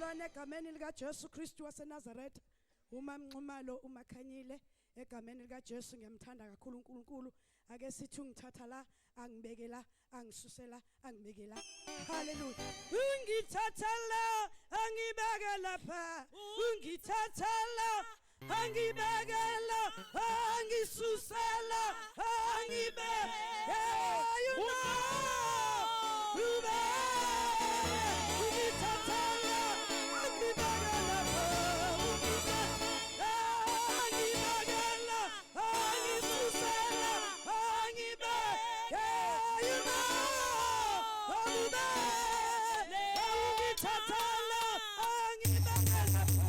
bazalwane egameni lika Jesu Kristu waseNazaretha umamnxumalo umakhanyile egameni lika Jesu ngiyamthanda kakhulu uNkulunkulu ake sithi ungithatha la angibeke la angisusela angibeke la haleluya ungithatha la angibeke lapha ungithatha la angibeke la angisusela angibeke you know ungithatha la angibeke lapha angibeke la angisusela angibeke you know ungithatha la angibeke lapha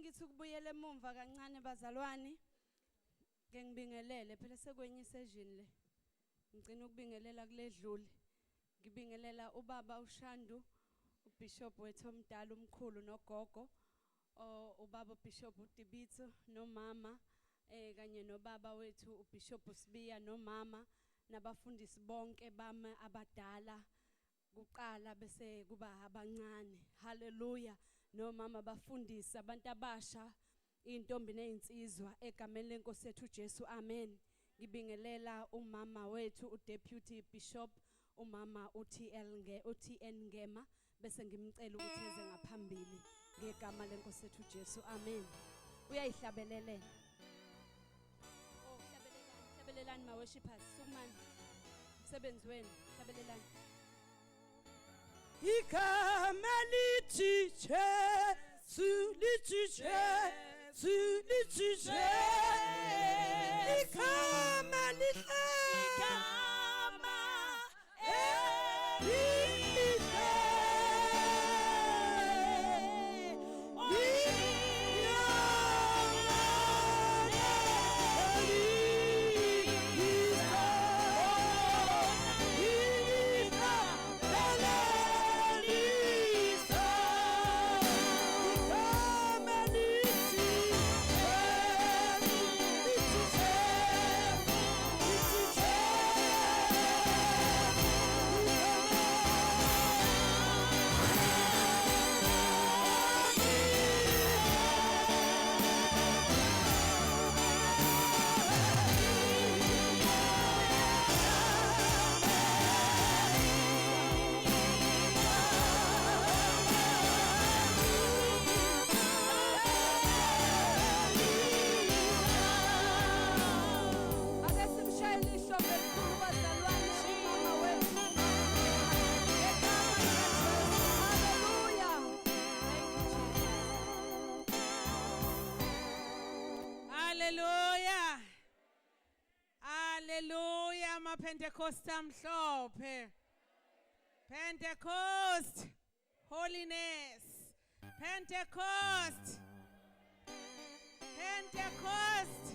Ngithi ukubuyela emumva kancane bazalwane ngengibingelele phela sekwenye session le ngicina ukubingelela kuledlule ngibingelela ubaba uShandu uBishop wethu omdala umkhulu nogogo ubaba uBishop uDibitso nomama kanye nobaba wethu uBishop Sibiya nomama nabafundisi bonke bami abadala kuqala bese kuba abancane haleluya nomama bafundisa abantu abasha intombi nezinsizwa egameni lenkosi yethu Jesu amen ngibingelela umama wethu uDeputy Bishop umama uTN Ngema bese ngimcela ukuthi eze ngaphambili ngegama lenkosi yethu Jesu amen uyayihlabelelela hlabelelani ma worshipers sukumani umsebenzi wenu hlabelelani igama lithi Jesu lithi Jesu lithi Jesu igama lithi igama bonke elikhulu bazalwane umama wethu. Egama likaJesu. Hallelujah. Hallelujah. Hallelujah. Ma Pentecost amhlophe. Pentecost. Holiness. Pentecost. Pentecost.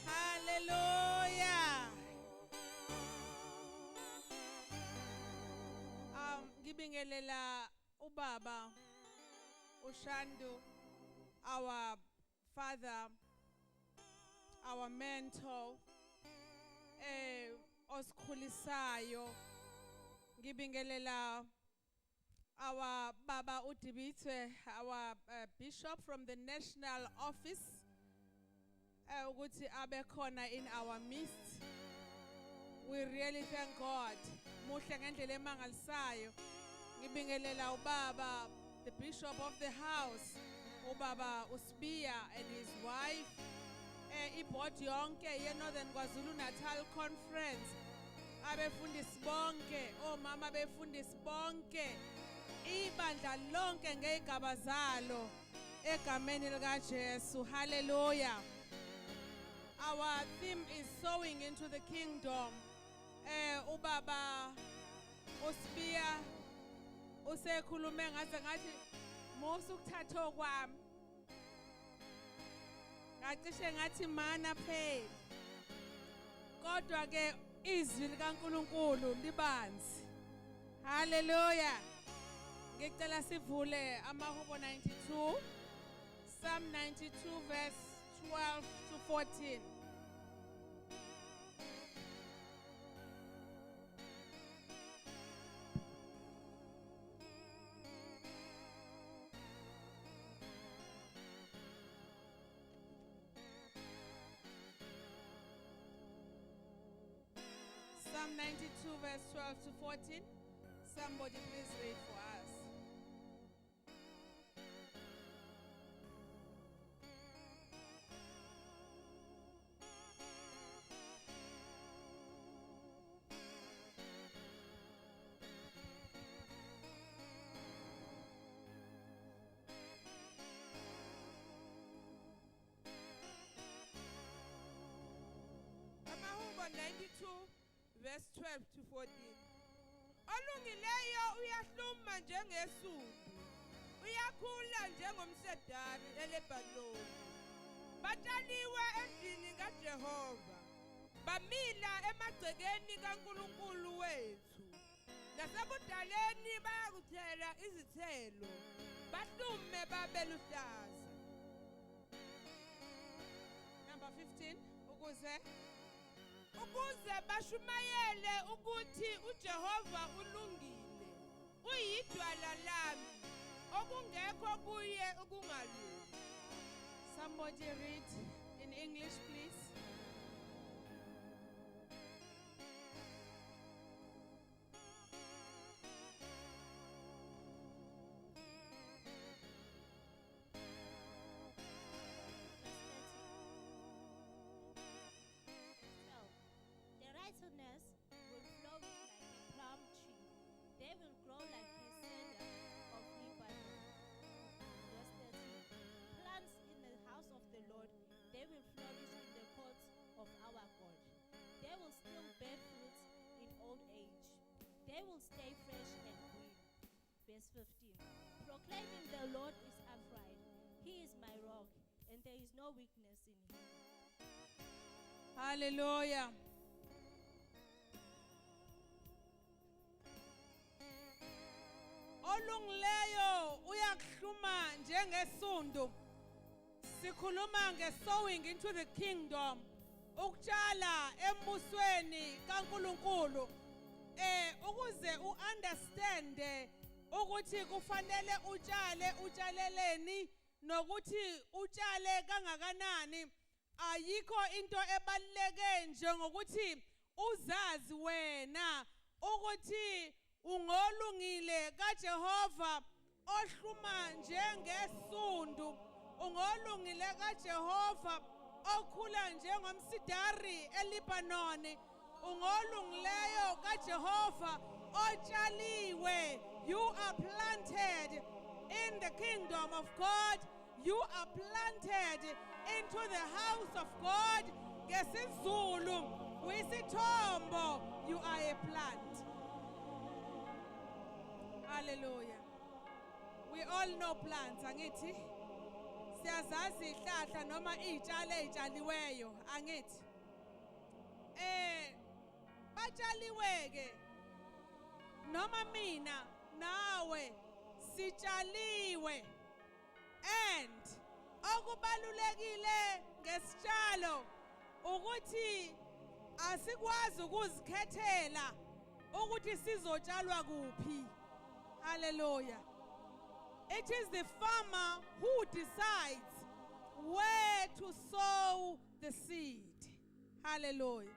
Hallelujah. Ngibingelela ubaba uShandu, our father, our mentor, osikhulisayo. Ngibingelela our Baba Udibitwe, our bishop from the national office, ukuthi abe khona in our midst. We really thank God. Muhle ngendlela emangalisayo. Ngibingelela ubaba, the bishop of the house, ubaba Usbia and his wife, iboard yonke ye-Northern KwaZulu-Natal Conference, abefundisi bonke, omama befundisi bonke, ibandla lonke ngey'gaba zalo, egameni likaJesu. Hallelujah. Our theme is sowing into the kingdom. Ubaba Usbia usekhulume ngathi musukuthatha kwami. Ngacishe ngathi mana phela. Kodwa ke izwi likaNkulunkulu libanzi. Hallelujah. Ngicela sivule amaHubo 92, Psalm 92 verse 12 to 14. Psalm 92 verse 12 to 14. Somebody please read for us. Amahubo 92 verse 12 to 14. Olungileyo uyahluma njengesundu, uyakhula njengomsedari eLebanoni. Bataliwe endlini kaJehova, bamila emagcekeni kaNkulunkulu wethu. Nasebudaleni bayakuthela izithelo, bahlume babe luhlaza. Number 15. Ukuze bashumayele ukuthi uJehova ulungile, uyidwala lami, okungekho kuye ukungalungi. Somebody read in English, please. The righteousness will flourish like a palm tree. They will grow like a cedar of Lebanon. Verse 13. Plants in the house of the Lord, they will flourish in the courts of our God. They will still bear fruits in old age. They will stay fresh and green. Verse 15. Proclaiming the Lord is upright. He is my rock, and there is no weakness in him. Hallelujah. Olungileyo uyakuhluma njengesundu. Sikhuluma nge-sowing into the kingdom. Ukutshala embusweni kaNkulunkulu. Ukuze u-understande ukuthi kufanele utshaleleni nokuthi utshale kangakanani. Ayikho into ebaluleke njengokuthi uzazi wena ukuthi ungolungile kaJehova ohluma njengesundu, ungolungile kaJehova okhula njengomsidari eLebanon ungolungileyo kaJehova otshaliwe. You are planted in the kingdom of God. You are planted into the house of God. NgesiZulu uyisithombo. You are a plant. Hallelujah. We all know plants, angithi? Siyazazi ihlahla noma izitshalo ezitshaliweyo, angithi? Batshaliweke noma mina nawe sitshaliwe, and okubalulekile ngesitshalo ukuthi asikwazi ukuzikhethela ukuthi sizotshalwa kuphi. Hallelujah. It is the farmer who decides where to sow the seed. Hallelujah.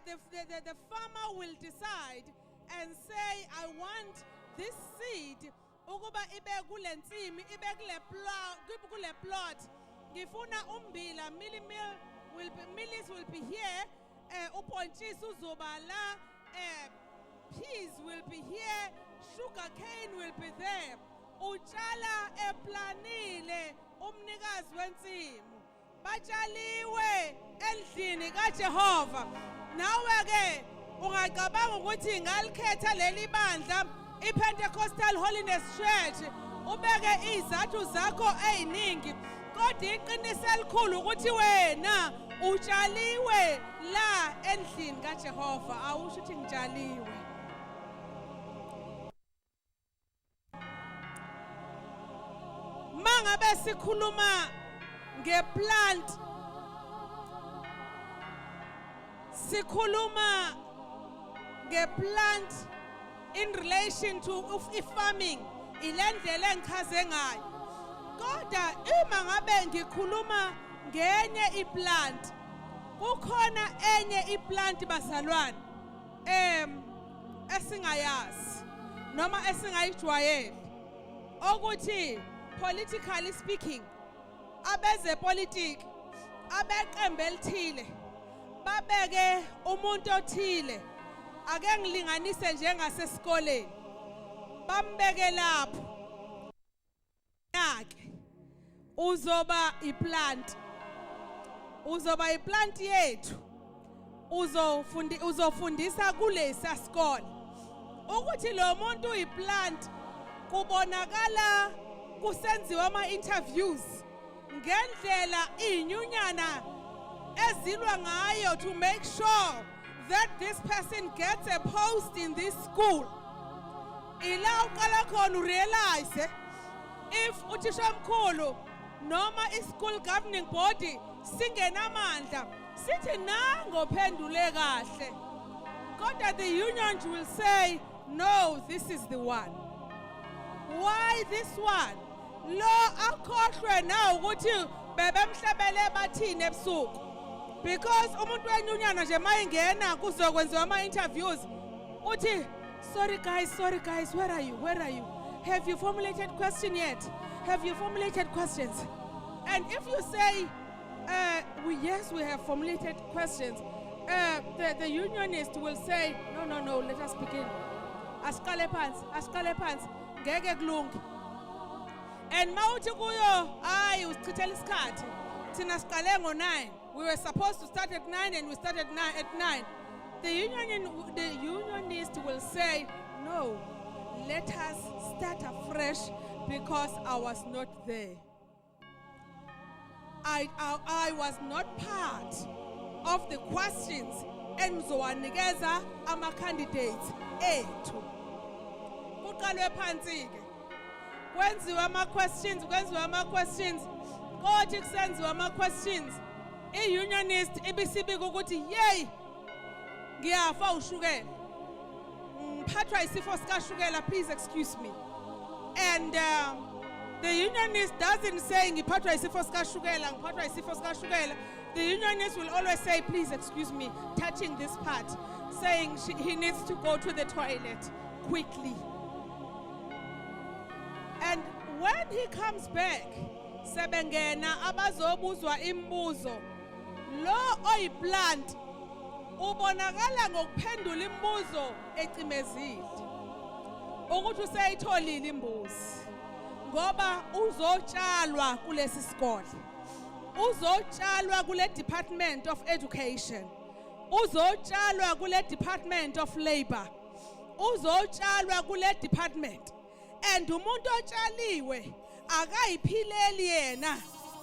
The farmer will decide and say, I want this seed ukuba ibe kule nsimi, ibe kule plot. Ngifuna umbila, millis will be here, ubhontshisi uzoba la, peas will be here, sugar cane will be there. Utshala eplanile umnikazi wensimu. Batshaliwe endlini kaJehova. Nawe ke ungacabanga ukuthi ngalikhetha leli bandla iPentecostal Holiness Church ubeke izathu zakho eziningi, kodwa iqiniso elikhulu ukuthi wena utshaliwe la endlini kaJehova. Awusho ukuthi ngitshaliwe. Mangabe sikhuluma ngeplant, sikhuluma ngeplant in relation to farming, ilendlela engichaze ngayo. Kodwa uma ngabe ngikhuluma ngenye iplant, kukhona enye iplant bazalwane esingayazi noma esingayijwayeli, ukuthi politically speaking abeze politics abeqembe elithile babeke umuntu othile, ake ngilinganise njengasesikoleni, bambeke lapho yakhe uzoba iplant, uzoba iplant yethu, uzofundisa kulesa sikole ukuthi lo muntu uyiplant. Kubonakala kusenziwa ama-interviews ngendlela inyunyana ezilwa ngayo to make sure that this person gets a post in this school. Ila uqala khona urealize if uthishamkhulu noma i-school governing body singenamandla sithi nango phendule kahle, kodwa the unions will say no, this is the one. Why this one? Lo akhohlwe na ukuthi bebemhlebele bathini ebusuku, because umuntu wenyunyana nje mayingena kuzokwenziwa ama-interviews uthi sorry guys, where are you, have you formulated question yet, have you formulated questions? And if you say yes, we have formulated questions, the unionist will say no, let us begin. Asiqale phansi ngeke kulunge. And mawuthi kuyo hayi usichithela isikhathi, thina siqale ngo-9, we were supposed to start at 9 and we started at 9. The unionist will say no, let us start afresh because I was not there. I was not part of the questions enzowanikeza ama-candidates ethu. Kuqalwe phansi ke kwenziwa ama-questions, kodwa kusenziwa ama-questions, i-unionist ibisibika ukuthi yey ngiyafa ushukela, ngiphathwa isifo sikashukela, please excuse me. And the unionist doesn't say ngiphathwa isifo sikashukela. The unionist will always say please excuse me, touching this part, saying he needs to go to the toilet quickly. And when he comes back, sebengena abazobuzwa imbuzo lo oyiplant ubonakala ngokuphendula imibuzo ecimezile ukuthi useyitholile imbuzi ngoba uzotshalwa kulesi sikole, uzotshalwa kule Department of Education, uzotshalwa kule Department of Labor, uzotshalwa kule department. And umuntu otshaliwe akayiphileli yena.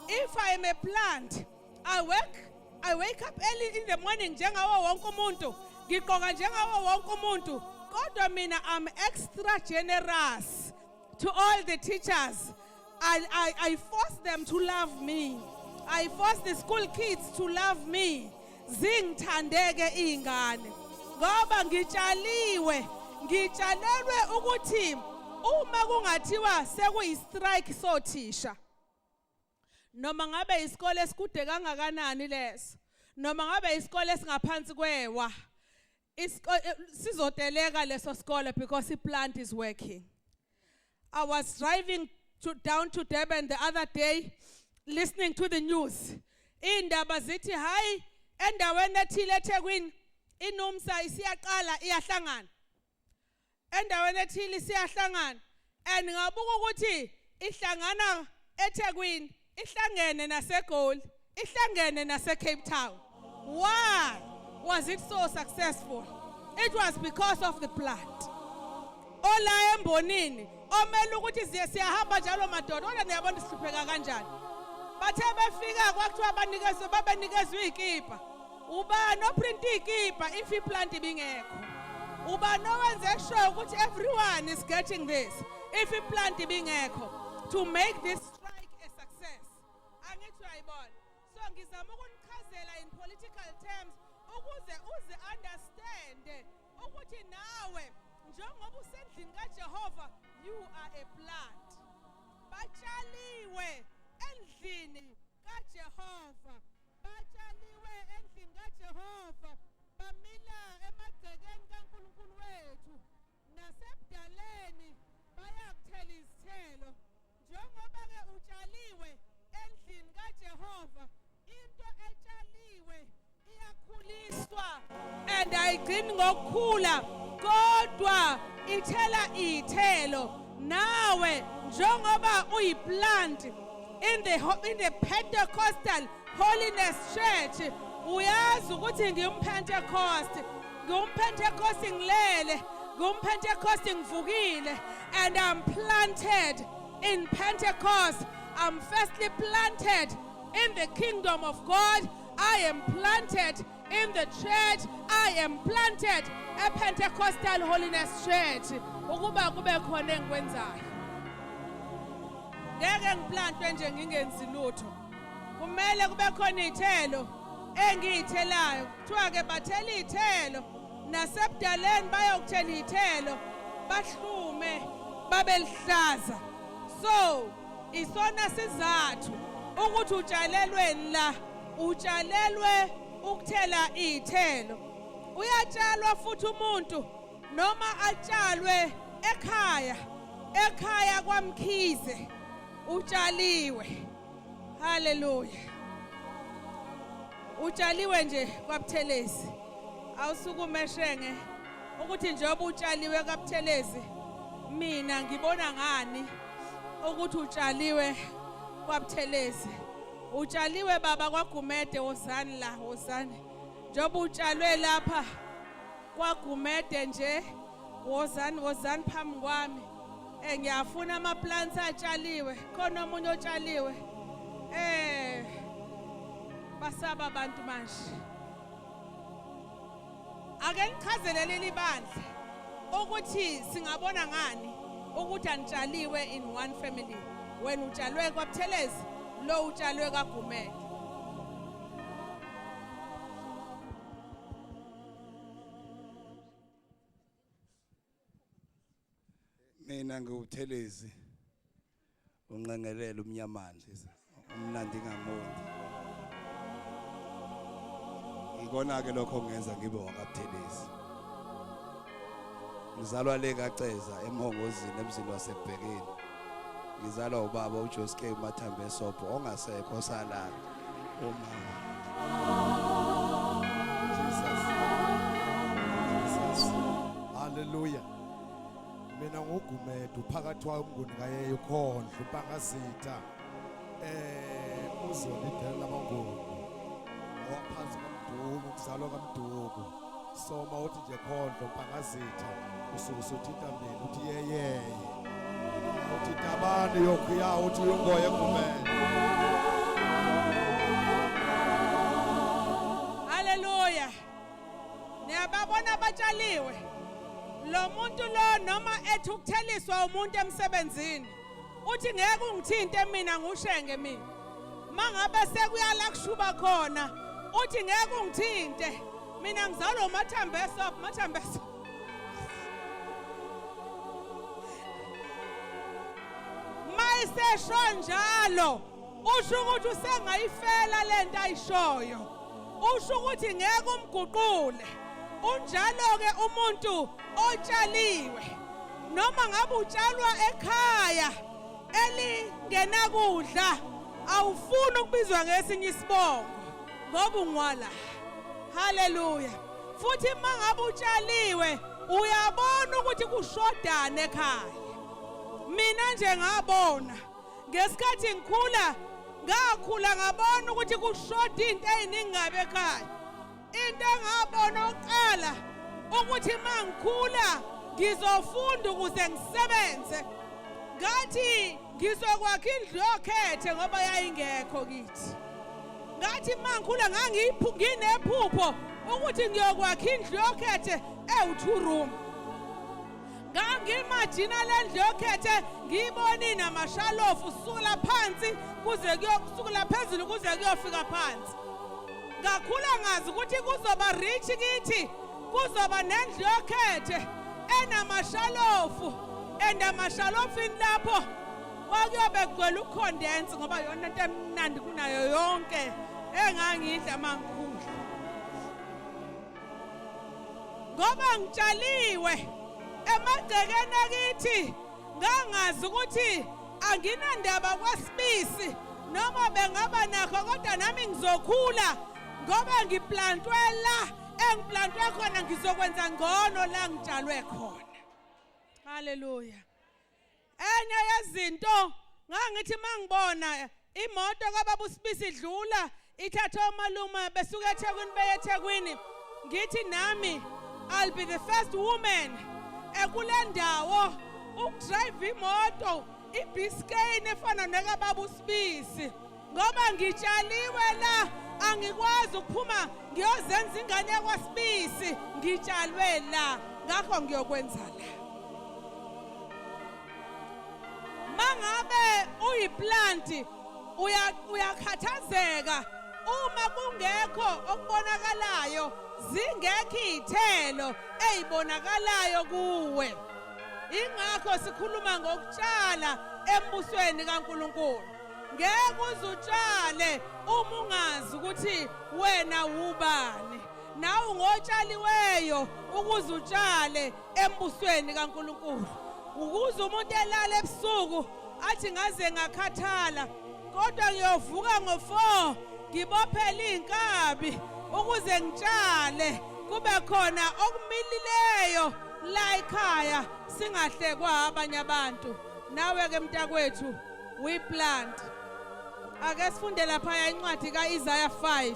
If I am a plant, I wake up early in the morning njengawo wonke umuntu, ngigqoka njengawo wonke umuntu, kodwa mina I'm extra generous to all the teachers. I force them to love me. I force the school kids to love me. Zingithandeke ingane ngoba ngitshalelwe ukuthi uma kungathiwa sekuyi-strike sothisha, noma ngabe isikole esikude kangakanani leso, noma ngabe isikole esingaphansi kwewa, sizoteleka leso sikole because i-plant is working. I was driving down to Durban the other day, listening to the news. Indaba zithi hayi endaweni ethile eThekwini iNUMSA isiyaqala iyahlangana. Endaweni ethile siyahlangana, and ngabuka ukuthi ihlangana eThekwini, ihlangene naseGoli, ihlangene naseCape Town. Why was it so successful? It was because of the plant. Ola embonini omele ukuthi siyahamba njalo madoda, kodwa niyabona sihlupheka kanjani. Bathe befika kwakuthiwa babanikezwe ikipa. Ubani oprinta ikipa if iplant ibingekho? Ubani owenze sure ukuthi everyone is getting this if iplant ibingekho to make this strike a success? Angithi uyayibona. So ngizama ukunichazela in political terms ukuze uze understand ukuthi nawe njengoba usendlini kaJehova, you are a plant. Batshaliwe endlini kaJehova, batshaliwe endlini kaJehova, bamila emagcekeni kaNkulunkulu wethu nasebudaleni bayakuthela izithelo. Njengoba ke utshaliwe endlini kaJehova, into etshaliwe iyakhuliswa and ayigcini ngokukhula kodwa ithela ithelo. Nawe njengoba uyiplant in the Pentecostal Holiness Church, uyazi ukuthi ngiyumpentecost ngilele, ngiyumpentecost ngivukile, and I'm planted in Pentecost. I'm firstly planted in the kingdom of God. I am planted in the church. I am planted a Pentecostal Holiness Church. Ukuba kube khona engikwenzayo. Ngeke ngiplantwe nje ngingenzi lutho. Kumele kube khona izithelo engiyithelayo. Kuthiwa ke bathela izithelo nasebudaleni bayokuthela izithelo, bahlume babe lihlaza. So isona sizathu ukuthi utshalelweni la, utshalelwe ukuthela izithelo. Uyatshalwa futhi umuntu noma atshalwe ekhaya kwaMkhize, utshaliwe. Hallelujah. Utshaliwe nje kwaButhelezi. Awusukume shenge ukuthi njengoba utshaliwe kwaButhelezi, mina ngibona ngani ukuthi utshaliwe kwaButhelezi. Utshaliwe baba kwaGumede, wozani la, wozani. Njengoba utshalwe lapha kwaGumede nje, wozani phambi kwami. Ngiyafuna ama-plants atshaliwe. Khona omunye otshaliwe. Basaba abantu manje. Ake ngichazele leli bandla ukuthi singabona ngani ukuthi anitshaliwe in one family. Wena utshalwe kwaButhelezi, lo utshalwe kwaGumede. Mina ngiwuButhelezi, unqengelele umnyamani, umnandi ngamondi. Ngikona ke lokho ngenza ngibe wakaButhelezi. Ngizalwa le kaCeza eMhongozini emzini waseBhekeni. Ngizalwa ubaba uJoske Mathambe Sobho ongasekho salala. Uma Jesus. Hallelujah. Mina ngogumedu phakathi kwamnguni kaye ukhondlo uPangasitha uzolidela lamanguni owaphansi kaMduku kuzalwa kaMduku soma uthi nje khondlo uPangasitha usuke usuthinta mina uthi yeyeye uthi tabani yokhiya uthi uyongoye kumele. Hallelujah. Niyababona abatshaliwe. Lo muntu lo noma ethi ukutheliswa umuntu emsebenzini uthi ngeke ungithinte mina ngushenge mina. Mangabe sekuyala kushuba khona uthi ngeke ungithinte mina ngizalwa uMathambeso. Mayisesho njalo usho ukuthi usengayifela lento ayishoyo. Usho ukuthi ngeke umguqule. Unjalo ke umuntu otshaliwe noma ngabe utshalwa ekhaya elingenakudla awufuni ukubizwa ngesinye isibongo ngoba ungwala. Haleluya. Futhi mangabe utshaliwe uyabona ukuthi kushodane ekhaya. Mina nje ngabona ngesikhathi ngikhula ngakhula ngabona ukuthi kushoda into eziningi ngabe ekhaya. Into engabona oqala ukuthi mangikhula ngizofunda ukuze ngisebenze ngathi ngizokwakha indlu yokhethe ngoba yayingekho kithi. Ngathi mangikhula nginephupho ukuthi ngiyokwakha indlu yokhethe ewu2 room. Ngangimagina lendlu yokhethe ngiyibona inamashalofu usukela phansi kuze kuyosukela phezulu kuze kuyofika phansi. Ngakhula ngazi ukuthi kuzoba rich kithi kuzoba nendlu yokhethe enamashalofu amashalofini lapho kwakuyobe kugcwele ucondense ngoba yona into emnandi kunayo yonke engangidla mangikhula. Ngoba ngitshaliwe emagcekeni akithi ngangazi ukuthi anginandaba kwaSibisi noma bengaba nakho kodwa nami ngizokhula ngoba ngiplantwe la engiplantwe khona ngizokwenza ngcono la ngitshalwe khona. Haleluya. Enye yezinto ngangithi mangibona imoto kaBaba uSibisi idlula ithatha omalume besuka eThekwini beye eThekwini ngithi nami I'll be the first woman ekulendawo ukudrive imoto iBiscayne efana nekaBaba uSibisi ngoba ngitshaliwe la angikwazi ukuphuma ngiyozenza ingane yakwaSibisi ngitshalwe la ngakho ngiyokwenza la. Mangabe uyiplant uyakhathazeka uma kungekho okubonakalayo zingekho izithelo ezibonakalayo kuwe. Ingakho sikhuluma ngokutshala embusweni kaNkuluNkulu. Ngeke uzutshale uma ungazi ukuthi wena ubani. Nawe ngotshaliweyo ukuze utshale embusweni kaNkuluNkulu. Ukuze umuntu elala ebusuku athi ngaze ngakhathala kodwa ngiyovuka ngo4 ngibophela inkabi ukuze ngitshale kube khona okumilileyo la ekhaya singahlekwa abanye abantu. Nawe ke mntakwethu we plant. Ake sifunde lapha incwadi kaIsaiah 5.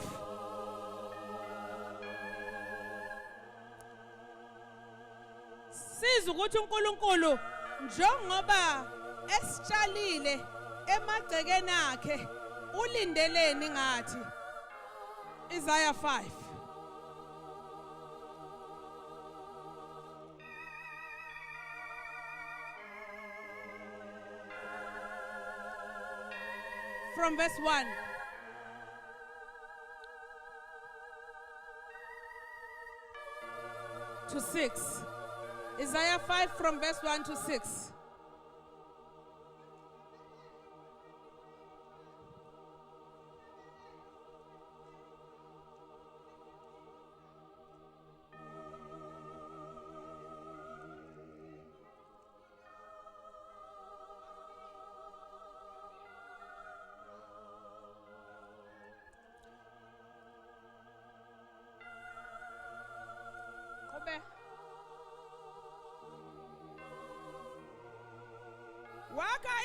Siza ukuthi uNkulunkulu njengoba esitshalile emagcekeni akhe ulindeleni ngathi. Isaiah 5. From verse 1. To 6. Isaiah 5 from verse 1 to 6.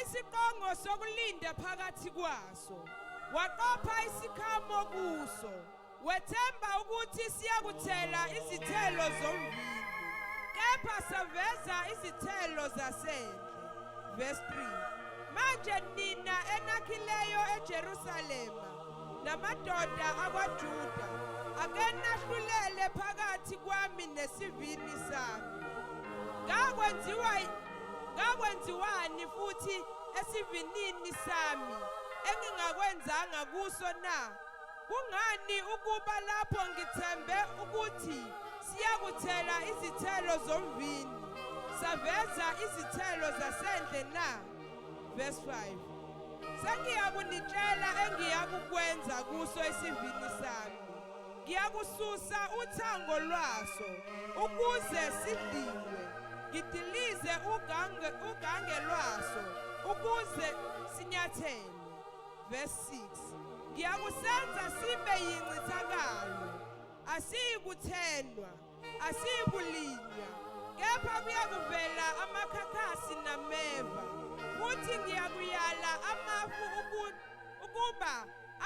isiqongo sokulinda phakathi kwaso waqopha isikhamo kuso wethemba ukuthi siyakuthela izithelo zomvini kepha saveza izithelo zasendle. Verse 3. Manje nina enakhileyo eJerusalema namadoda akwaJuda ake nahlulele phakathi kwami nesivini sami. Ngakwenziwani futhi esivinini sami engingakwenzanga kuso na? Kungani ukuba lapho ngithembe ukuthi siyakuthela izithelo zomvini saveza izithelo zasendle na? Verse 5. Sengiyakunitshela engiyakukwenza kuso isivini sami. Ngiyakususa uthango lwaso ukuze sidliwe. Ngidilize ugange lwaso ukuze sinyathele. Verse 6. Ngiyakusenza sibe yincithakalo, asiyikuthenwa, asiyikulinywa, kepha kuyakuvela amakhakhasi nameva. Futhi ngiyakuyala amafu ukuba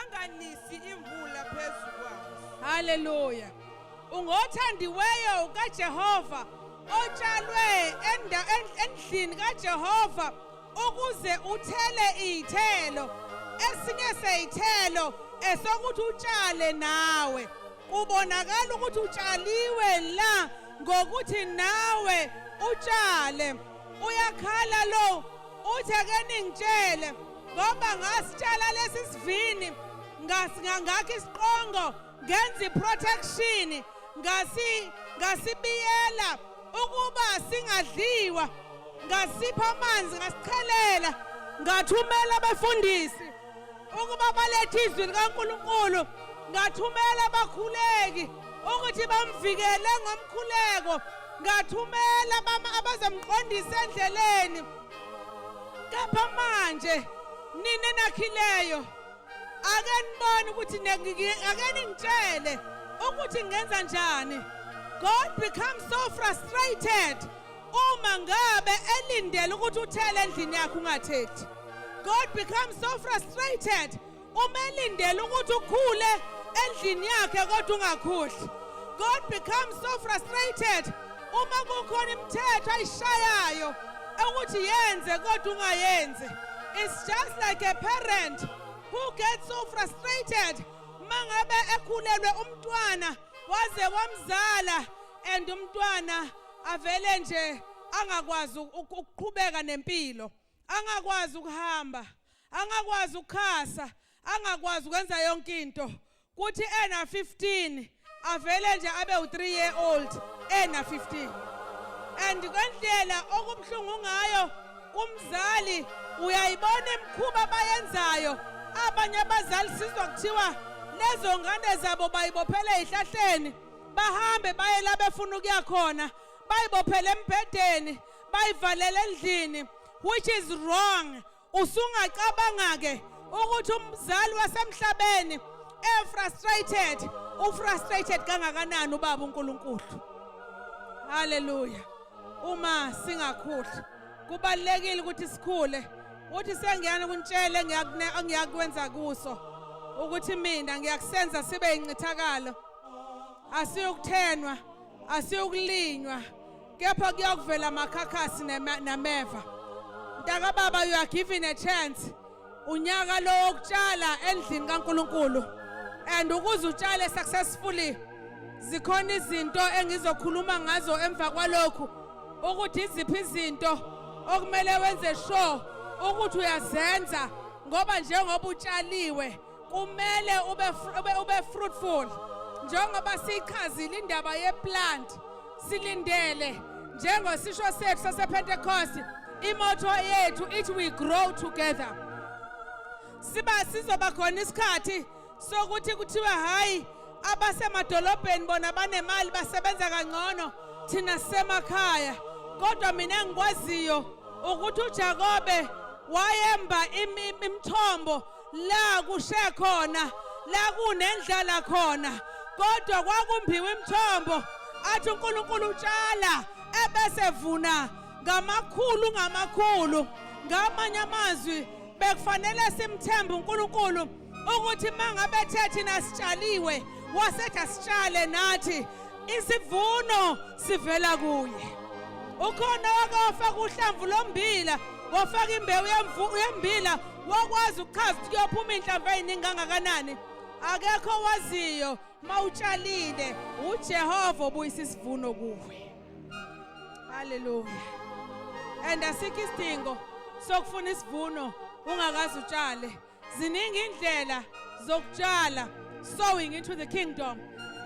anganisi imvula phezu kwaso. Hallelujah. Ungothandiweyo kaJehova otshalwe endlini kaJehova ukuze uthele izithelo. Esinye seyithelo esokuthi utshale nawe. Kubonakala ukuthi utshaliwe la ngokuthi nawe utshale. Uyakhala lo uthi ake ningitshele ngoba ngasitshala lesi sivini ngakho isiqongo ngenza iprotection ngasibiyela ukuba singadliwa ngasipha amanzi ngasichelela ngathumela abafundisi ukuba balethe izwi likaNkulunkulu ngathumela abakhuleki ukuthi bamvikele ngomkhuleko ngathumela abazamqondisa endleleni. Kepha manje nina nakhileyo ake nibone ukuthi ake ningitshele ukuthi ngenza njani. God becomes so frustrated uma ngabe elindele ukuthi uthele endlini yakhe ungathethi. God becomes so frustrated uma elindele ukuthi ukhule endlini yakhe kodwa ungakhuli. God becomes so frustrated uma kukhona imithetho ayishayayo ukuthi yenze kodwa ungayenzi. It's just like a parent who gets so frustrated mangabe ekhulelwe umntwana waze wamzala and umntwana avele nje angakwazi ukuqhubeka nempilo, angakwazi ukuhamba, angakwazi ukukhasa, angakwazi ukwenza yonke into. Kuthi ena 15 avele nje abe u3-year-old ena 15. And kwendlela okubhlungu ngayo kumzali uyayibona imkhuba bayenzayo. Abanye abazali sizwa kuthiwa lezo ngane zabo bayibophele ezihlahleni bahambe baye la befuna ukuya khona bayibophele embhedeni bayivalele endlini, which is wrong. Usungacabanga ke ukuthi umzali wasemhlabeni ufrustrated kangakanani ubaba uNkulunkulu. Hallelujah. Uma singakhuli kubalekile ukuthi sikhule uthi sengiyana kuntshele ngiyakwenza kuso ukuthi mina ngiyakusenza sibe incithakalo, asiyokuthenwa, asiyokulinywa, kepha kuyakuvela amakhakhasi nameva. Mntaka baba, you are given a chance unyaka lo wokutshala endlini kaNkulunkulu, and ukuze utshale successfully zikhona izinto engizokhuluma ngazo emva kwalokhu ukuthi iziphi izinto okumele wenze sure ukuthi uyazenza ngoba njengoba utshaliwe kumele ube fruitful. Njengoba sichazile indaba yeplant silindele njengosisho sethu sasePentecost, imoto yethu ithi we grow together. Sizoba khona isikhathi sokuthi kuthiwe hayi abasemadolobheni bona banemali basebenza kangcono thina sisemakhaya. Kodwa mina ngikwaziyo ukuthi uJakobe wayemba imithombo la kushe khona, la kunendlala khona, kodwa kwakumbiwa imithombo athi uNkulunkulu utshala ebese vuna ngamakhulu ngamakhulu. ngamanye amazwi bekufanele simthembe uNkulunkulu ukuthi mangabe thina sitshaliwe wasethi asitshale nathi isivuno sivela kuye. Ukhona wakafaka uhlamvu lombila wafaka imbewu yembila wakwazi ukuchaza ukuthi kuyophuma inhlamvu eziningi kangakanani. Akekho waziyo mawutshalile uJehova obuyisa isivuno kuwe. Hallelujah. And asikho isidingo sokufuna isivuno ungakazi utshale. Ziningi indlela zokutshala, sowing into the kingdom,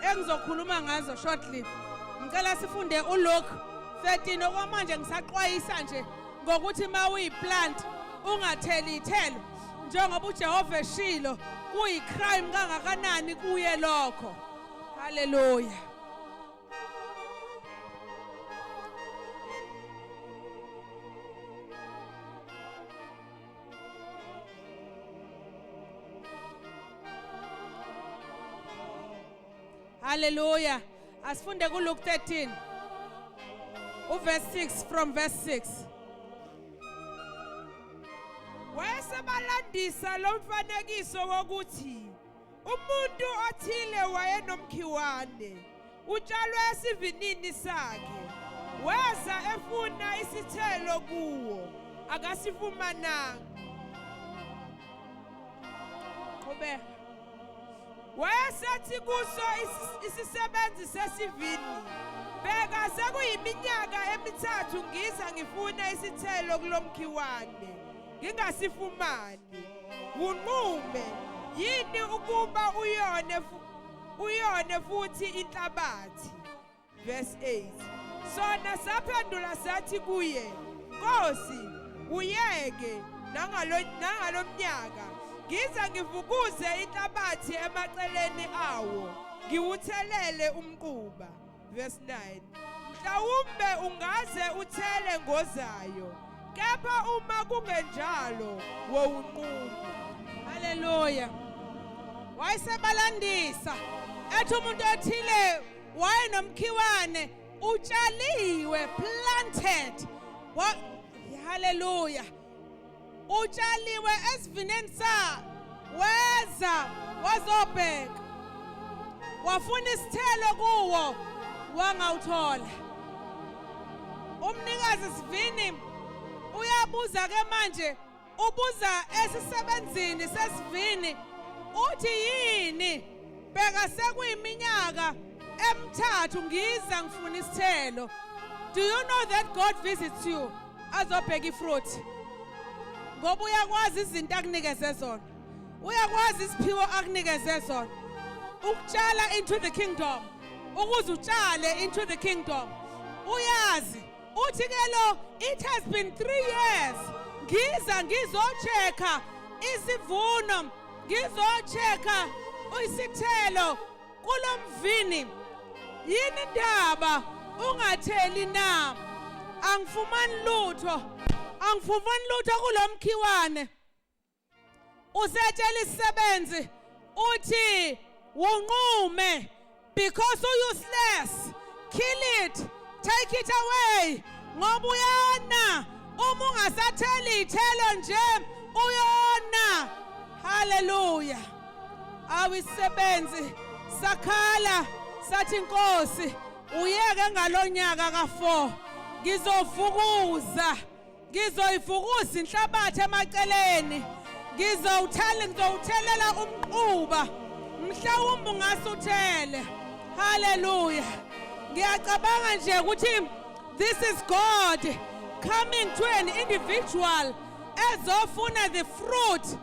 engizokhuluma ngazo shortly. Ngicela sifunde uLuke 13 okwamanje ngisaxwayisa nje ngokuthi mawuyiplant ungatheli ithelo njengoba uJehova eshilo kuyicrime kangakanani kuye lokho. Hallelujah. Hallelujah. Asifunde kuLuke 13. Verse 6 from verse 6. Wayesebalandisa lo mfanekiso wokuthi umuntu othile wayenomkhiwane utshalwe esivinini sakhe weza efuna isithelo kuwo akasifumananga. Qhubeka. Wayesethi kuso isisebenzi sesivini, bheka sekuyiminyaka emithathu ngiza ngifuna isithelo kulomkhiwane ngingasifumani. Unqume yini ukuba uyone futhi inhlabathi. Verse 8. Sona saphendula sathi kuye, Nkosi, uyeke nangalomnyaka ngiza ngivukuze inhlabathi emaceleni awo ngiwuthelele umquba. Verse 9. Mhlawumbe ungaze uthele ngozayo, kepha uma kungenjalo wonquma. Hallelujah. Wayesebalandisa ethi umuntu othile wayenomkhiwane utshaliwe, planted. Hallelujah. Utshaliwe esivineni sa weza wazobheka wafuna isithelo kuwo wangawuthola. Umnikazi sivini uyabuza ke manje, ubuza esisebenzini sesivini uthi yini, bheka sekuyiminyaka emithathu ngiza ngifuna isithelo. Do you know that God visits you azobheka ifruit? Ngoba uyakwazi izinto akunikeze zona, uyakwazi isiphiwo akunikeze zona. Ukutshala into the kingdom, ukuze utshale into the kingdom. Uyazi uthi ke lo, it has been 3 years ngiza ngizochecka isivuno, ngizochecka isithelo kulomvini. Yini indaba ungatheli na? Angifumani lutho, angifumani lutho kulomkhiwane. Usetshela isisebenzi uthi unqume, because useless, kill it, take it away. Ngoba uyana uma ungasatheli ithelo nje uyona. Hallelujah. Awisebenzi sakhala sathi Nkosi uyeke ngalonyaka ka4 ngizovukuza, ngizoyivukuza inhlabathi emaceleni, ngizowuthelela umquba, mhlawumbe ungasuthele. Hallelujah. Ngiyacabanga nje ukuthi this is God coming to an individual ezofuna the fruit.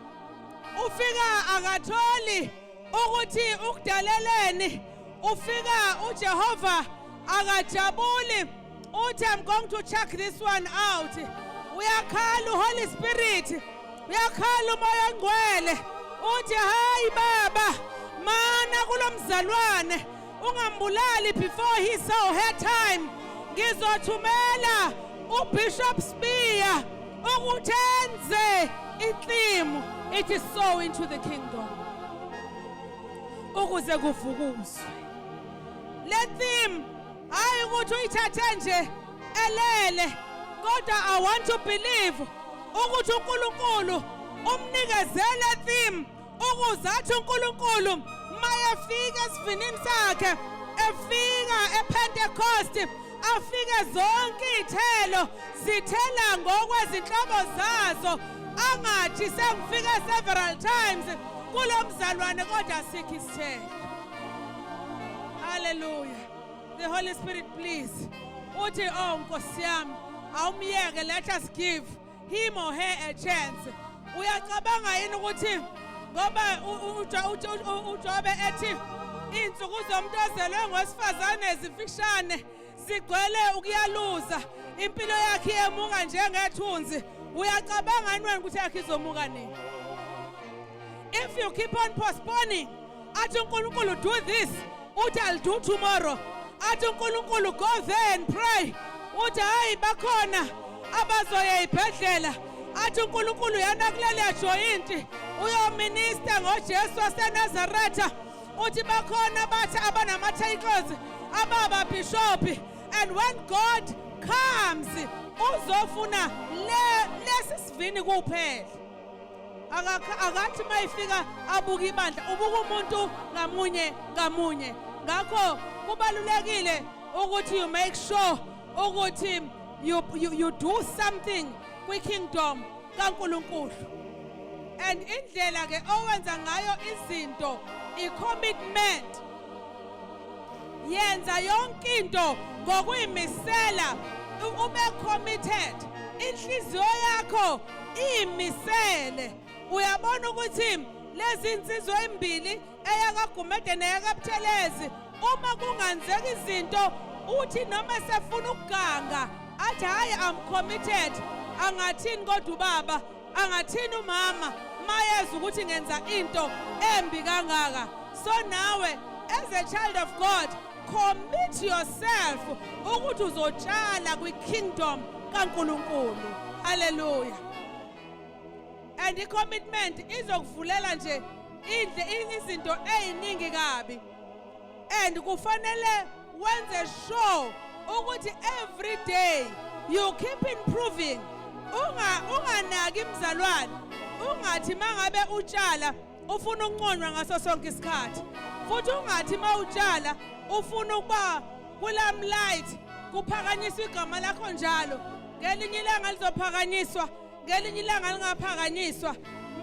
Ufika akatholi ukuthi ukudaleleni, ufika uJehova akajabuli uthi I'm going to check this one out. Uyakhala uHoly Spirit, uyakhala uMoya oNgcwele uthi hayi baba, mana kulomzalwane ungambulali before he saw her time. Ngizothumela uBishop Spear ukuthi enze iclaim. It is so into the kingdom ukuze kuvukuzwe. Let them hayi ukuthi uyithathe nje elele, kodwa I want to believe ukuthi uNkulunkulu umnikezele theme ukuzathi uNkulunkulu mayefika esivinini sakhe efika ePentecost afike zonke izithelo zithela ngokwezinhlobo zazo angathi sengifike several times kulomzalwane kodwa sikho isithelo. Hallelujah. The Holy Spirit, please. Uthi oh Nkosi yami awumyeke, let us give him or her a chance. Uyacabanga yini ukuthi ngoba uJobe ethi insuku zomuntu ozelwe ngowesifazane zifishane sigcwele ukuyaluza impilo yakhe yemuka njengethunzi, uyacabanga yini wena ukuthi yakhe izomuka nini? If you keep on postponing, athi uNkulunkulu do this, uthi I'll do tomorrow. Athi uNkulunkulu go there and pray, uthi hayi bakhona abazoya ibhedlela. Athi uNkulunkulu yana kulele joint uyominister ngoJesu waseNazaretha. Uthi bakhona bathi abanama titles ababa bishop, and when God comes uzofuna lesi sivini kuphela. Akathi mayifika abuka ibandla ubuka umuntu ngamunye ngamunye. Ngakho kubalulekile ukuthi you make sure ukuthi you do something kwi-kingdom kaNkulunkulu. And indlela ke owenza ngayo izinto i-commitment. Yenza yonke into ngokuyimisela, ube committed. Inhliziyo yakho imisele. Uyabona ukuthi lezi insizwa ezimbili eyakaGumede neyakaButhelezi uma kunganzeka izinto uthi noma sefuna ukuganga athi hayi I'm committed. Angathini kodwa ubaba, angathini umama mayeza ukuthi ngenza into embi kangaka. So nawe as a child of God, commit yourself ukuthi uzotshala kwi-kingdom kaNkulunkulu. Hallelujah. And i-commitment izokuvulela nje izinto eziningi kabi. And kufanele wenze sure ukuthi every day you keep improving. Unganaki mzalwane, ungathi mangabe utshala ufuna ukunconywa ngaso sonke isikhathi. Futhi ungathi mawutshala ufuna ukuba kulamlight kuphakanyiswa igama lakho njalo. Ngelinye ilanga lizophakanyiswa, ngelinye ilanga lingaphakanyiswa.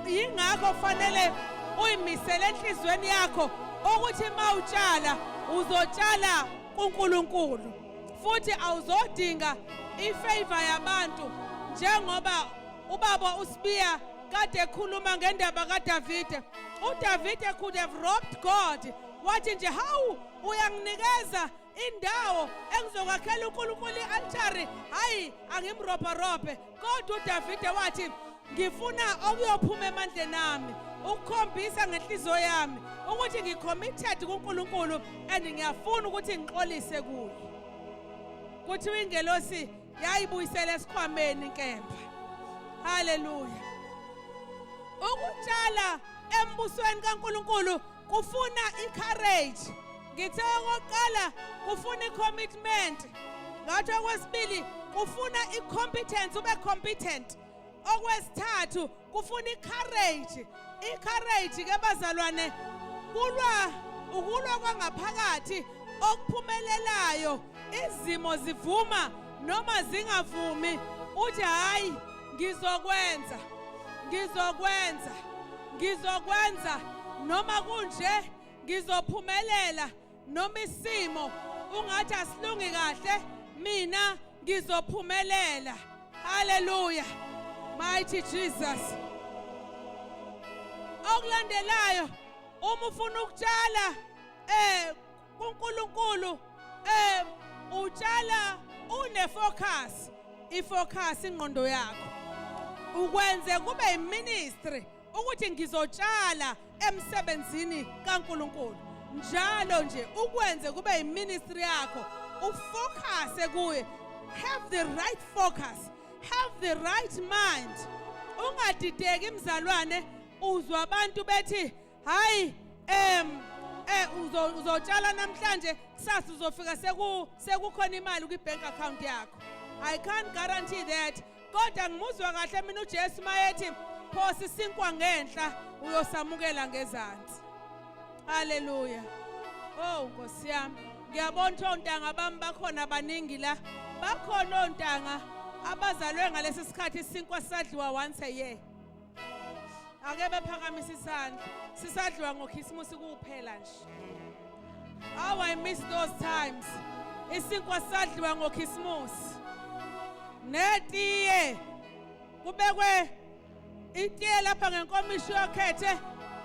Yingakho kufanele uyimisele enhlizweni yakho ukuthi mawutshala uzotshala kuNkulunkulu. Futhi awuzodinga ifavor yabantu njengoba ubaba uSibiya kade ekhuluma ngendaba kaDavide. uDavide could have robbed God. Wathi nje hawu uyanginikeza indawo engizokwakhela uNkulunkulu i-altar, hayi angimrobharobhe. Kodwa uDavide wathi ngifuna okuyophuma emandleni ami ukukhombisa ngenhliziyo yami ukuthi ngicommitted kuNkulunkulu and ngiyafuna ukuthi ngixolise kuye. Kuthi ingelosi yayibuyisela esikhwameni inkemba. Hallelujah. Ukutshala embusweni kaNkulunkulu kufuna i-courage. Ngithe okokuqala kufuna i-commitment. Ngathi okwesibili kufuna i-competence, ube competent. Okwesithathu kufuna i-courage. I-courage ke bazalwane ukulwa kwangaphakathi okuphumelelayo. Izimo zivuma noma zingavumi, uthi hayi ngizokwenza noma kunje ngizophumelela, noma isimo ungathi asilungi kahle mina ngizophumelela. Hallelujah. Mighty Jesus. Okulandelayo uma ufuna ukutshala kuNkulunkulu utshala une-focus. I-focus ingqondo yakho ukwenze kube iministry ukuthi ngizotshala emsebenzini kaNkulunkulu. Njalo nje ukwenze kube iministry yakho, ufocus kuye. Have the right focus, have the right mind. Ungadideki mzalwane uzwa abantu bethi hayi uzotshala namhlanje kusasa uzofika sekukhona imali kwi-bank account yakho. I can't guarantee that kodwa ngimuzwa kahle mina uJesu mayethi phosa isinkwa ngenhla uyosamukela ngezansi. Haleluya. Oh Nkosi yami, ngiyabona ontanga bami bakhona abaningi la. Bakhona ontanga abazalwe ngalesi sikhathi isinkwa sisadliwa once a year. Ake bephakamise isandla. Sisadliwa ngoKhisimusi kuphela nje. How I miss those times. Isinkwa sisadliwa ngoKhisimusi. Netiye kubekwe itiye lapha ngenkomishi yokhethe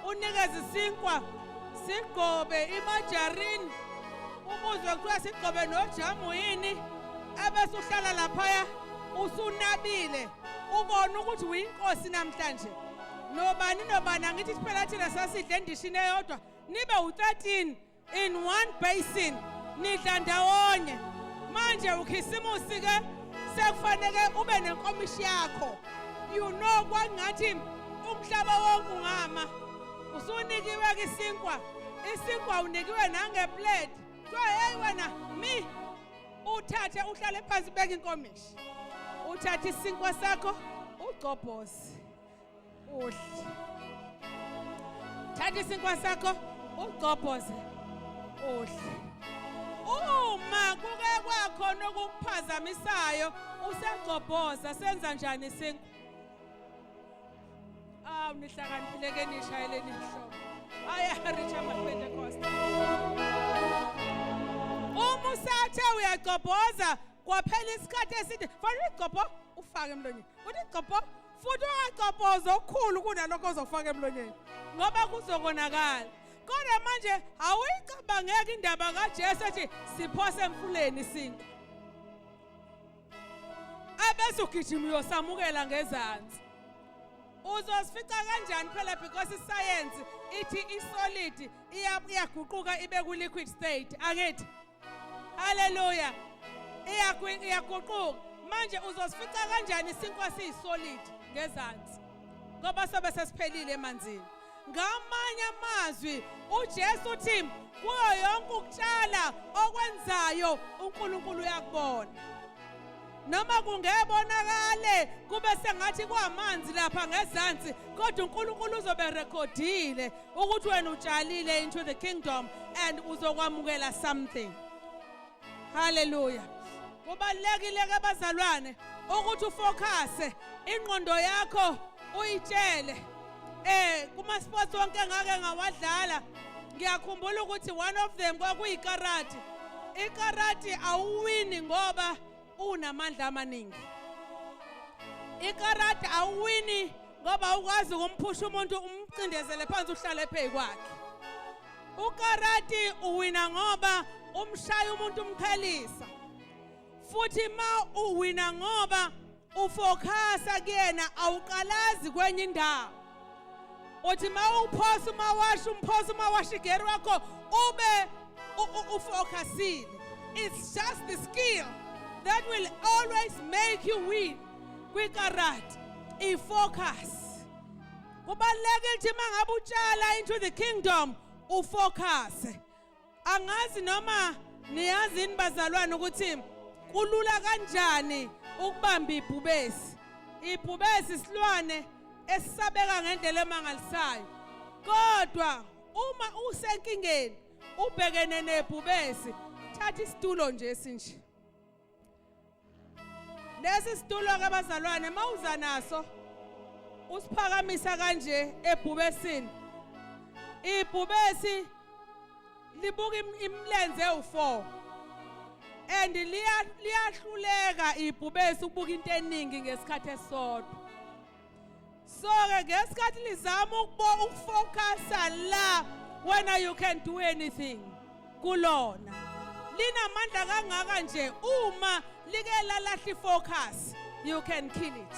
unikeze isinkwa sigqobe imajarini ubuzwe kuthiwa sigqobe nojamu yini ebese uhlala laphaya usunabile ubona ukuthi uyinkosi namhlanje nobani angithi phela thina sasidle endishini eyodwa nibe u13 in one basin nidla ndawonye manje uKhisimusi ke sekufanele ube nenkomishi yakho. You know kwangathi umhlaba wonke ungama usunikiwe isinkwa unikiwe nangeplate so hey wena mi uthathe uhlale phansi beka inkomishi uthathe isinkwa sakho ugcobhoze udle thatha isinkwa sakho ugcobhoze udle uma kuke kwakhona okukuphazamisayo usegcobhoza senza njani isinkwa nihlakaniphile ke nishayeleni ihlobo ayaricha amaPentecost uma usathe uyagcobhoza kwaphela isikhathi eside fanele ugcobho ufake emlonyeni uthi ugcobho futhi ungagcobhoza okukhulu kunalokho ozofaka emlonyeni ngoba kuzokonakala kodwa manje awuyicabangeka indaba kaJesu ethi siphose emfuleni isinkwa abese ugijima uyosamukela ngezansi uzosifica kanjani phela because iscience ithi isolid iyaguquka ibe ku liquid state akithi haleluya iyaguquka manje uzosifica kanjani isinkwa siyisolid ngezansi ngoba sobe sesiphelile emanzini ngamanye amazwi uJesu uthi kuyo yonke ukutshala okwenzayo uNkulunkulu uyakubona noma kungebonakale kube sengathi kwamanzi lapha ngezansi kodwa uNkulunkulu uzobe recordile ukuthi wena utshalile into the kingdom and uzokwamukela something. Hallelujah. Kubalekile ke bazalwane ukuthi ufocus ingqondo yakho uyitshele kuma sports wonke ngake ngawadlala ngiyakhumbula ukuthi one of them kwakuyikarate. Ikarate awuwini ngoba unamandla amaningi. Ikarate awuwini ngoba ukwazi ukumphusha umuntu umcindezele phansi uhlale phezu kwakhe. Ukarate uwina ngoba umshaya umuntu umkhalisa. Futhi ma uwina ngoba ufocusa kuyena awuqalazi kwenye indawo. Uthi ma uphosa umawasha igeri wakho ube ufocusile. It's just the skill that will always make you win. Kwikarate ifocus. Kubalulekile ukuthi mangabe utshala into the kingdom ufocus. Angazi noma niyazini bazalwane ukuthi kulula kanjani ukubamba ibhubesi. Ibhubesi isilwane esisabeka ngendlela emangalisayo. Kodwa uma usenkingeni ubhekene nebhubesi thatha isitulo nje esinje. Lesi situlo ke bazalwane mawuza naso usiphakamisa kanje ebhubesini. Ibhubesi libuka imlenze u4 and liyahluleka ibhubesi ukubuka into eningi ngesikhathi esodwa. So ke ngesikhathi lizama ukufocusa la when you can do anything kulona linamandla kangaka nje uma like lalahli focus you can kill it.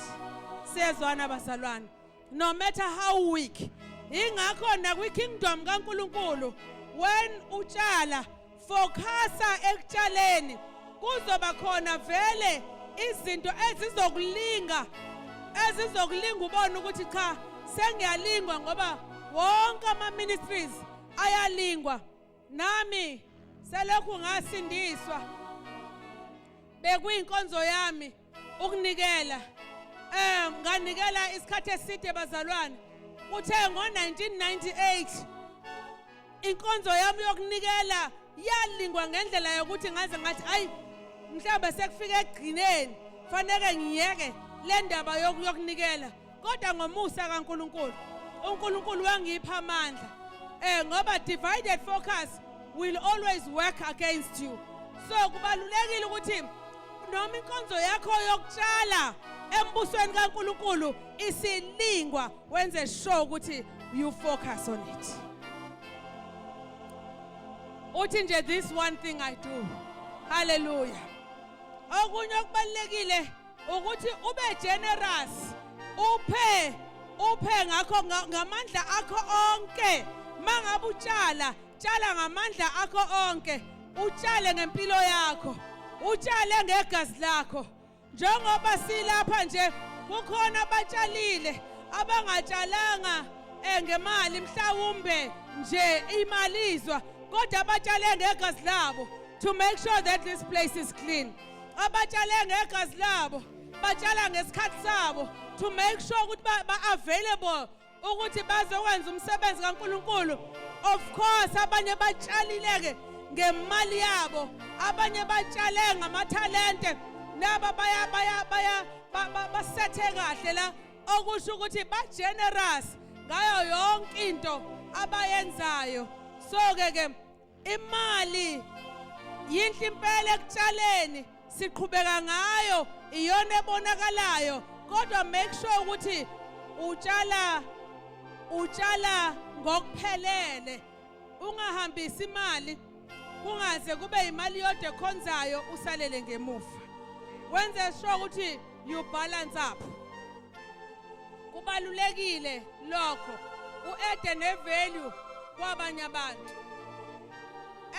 Siyezwana bazalwane no matter how weak ingakho na kwi-kingdom kaNkulunkulu when utshala focusa ekutshaleni kuzoba khona vele izinto ezizokulinga ubone ukuthi cha sengiyalingwa ngoba wonke ama ministries ayalingwa nami selokhu ngasindiswa bekuyinkonzo yami ukunikela nganikela isikhathi eside bazalwane uthe ngo1998 inkonzo yami yokunikela yalingwa ngendlela yokuthi ngaze ngathi ayi mhlawumbe sekufika egcineni fanele ngiyeke le ndaba yokunikela kodwa ngomusa kaNkuluNkulu uNkulunkulu wangipha amandla ngoba divided focus will always work against you so kubalulekile ukuthi noma inkonzo yakho yokutshala embusweni kaNkulunkulu isilingwa wenze sure ukuthi you focus on it uthi nje this one thing I do hallelujah okunye okubalekile ukuthi ube generous uphe ngakho ngamandla akho onke mangabe tshala ngamandla akho onke utshale ngempilo yakho utshale ngegazi lakho njengoba silapha nje kukhona abatshalile abangatshalanga ngemali mhlawumbe nje imalizwa kodwa abatshale ngegazi labo to make sure that this place is clean abatshale ngegazi labo batshala ngesikhathi sabo to make sure ukuthi ba-available ukuthi bazokwenza umsebenzi kaNkulunkulu of course abanye batshalileke ngemali yabo abanye batshale ngamathalente laba basethe kahle la okusho ukuthi ba-generous ngayo yonke into abayenzayo so-ke imali yinhle impela ekutshaleni siqhubeka ngayo iyona ebonakalayo kodwa make sure ukuthi utshala ngokuphelele ungahambisi imali kungaze kube imali yodwa ekhonzayo usalele ngemuva wenze sure ukuthi you balance up kubalulekile lokho uadd nevalue kwabanye abantu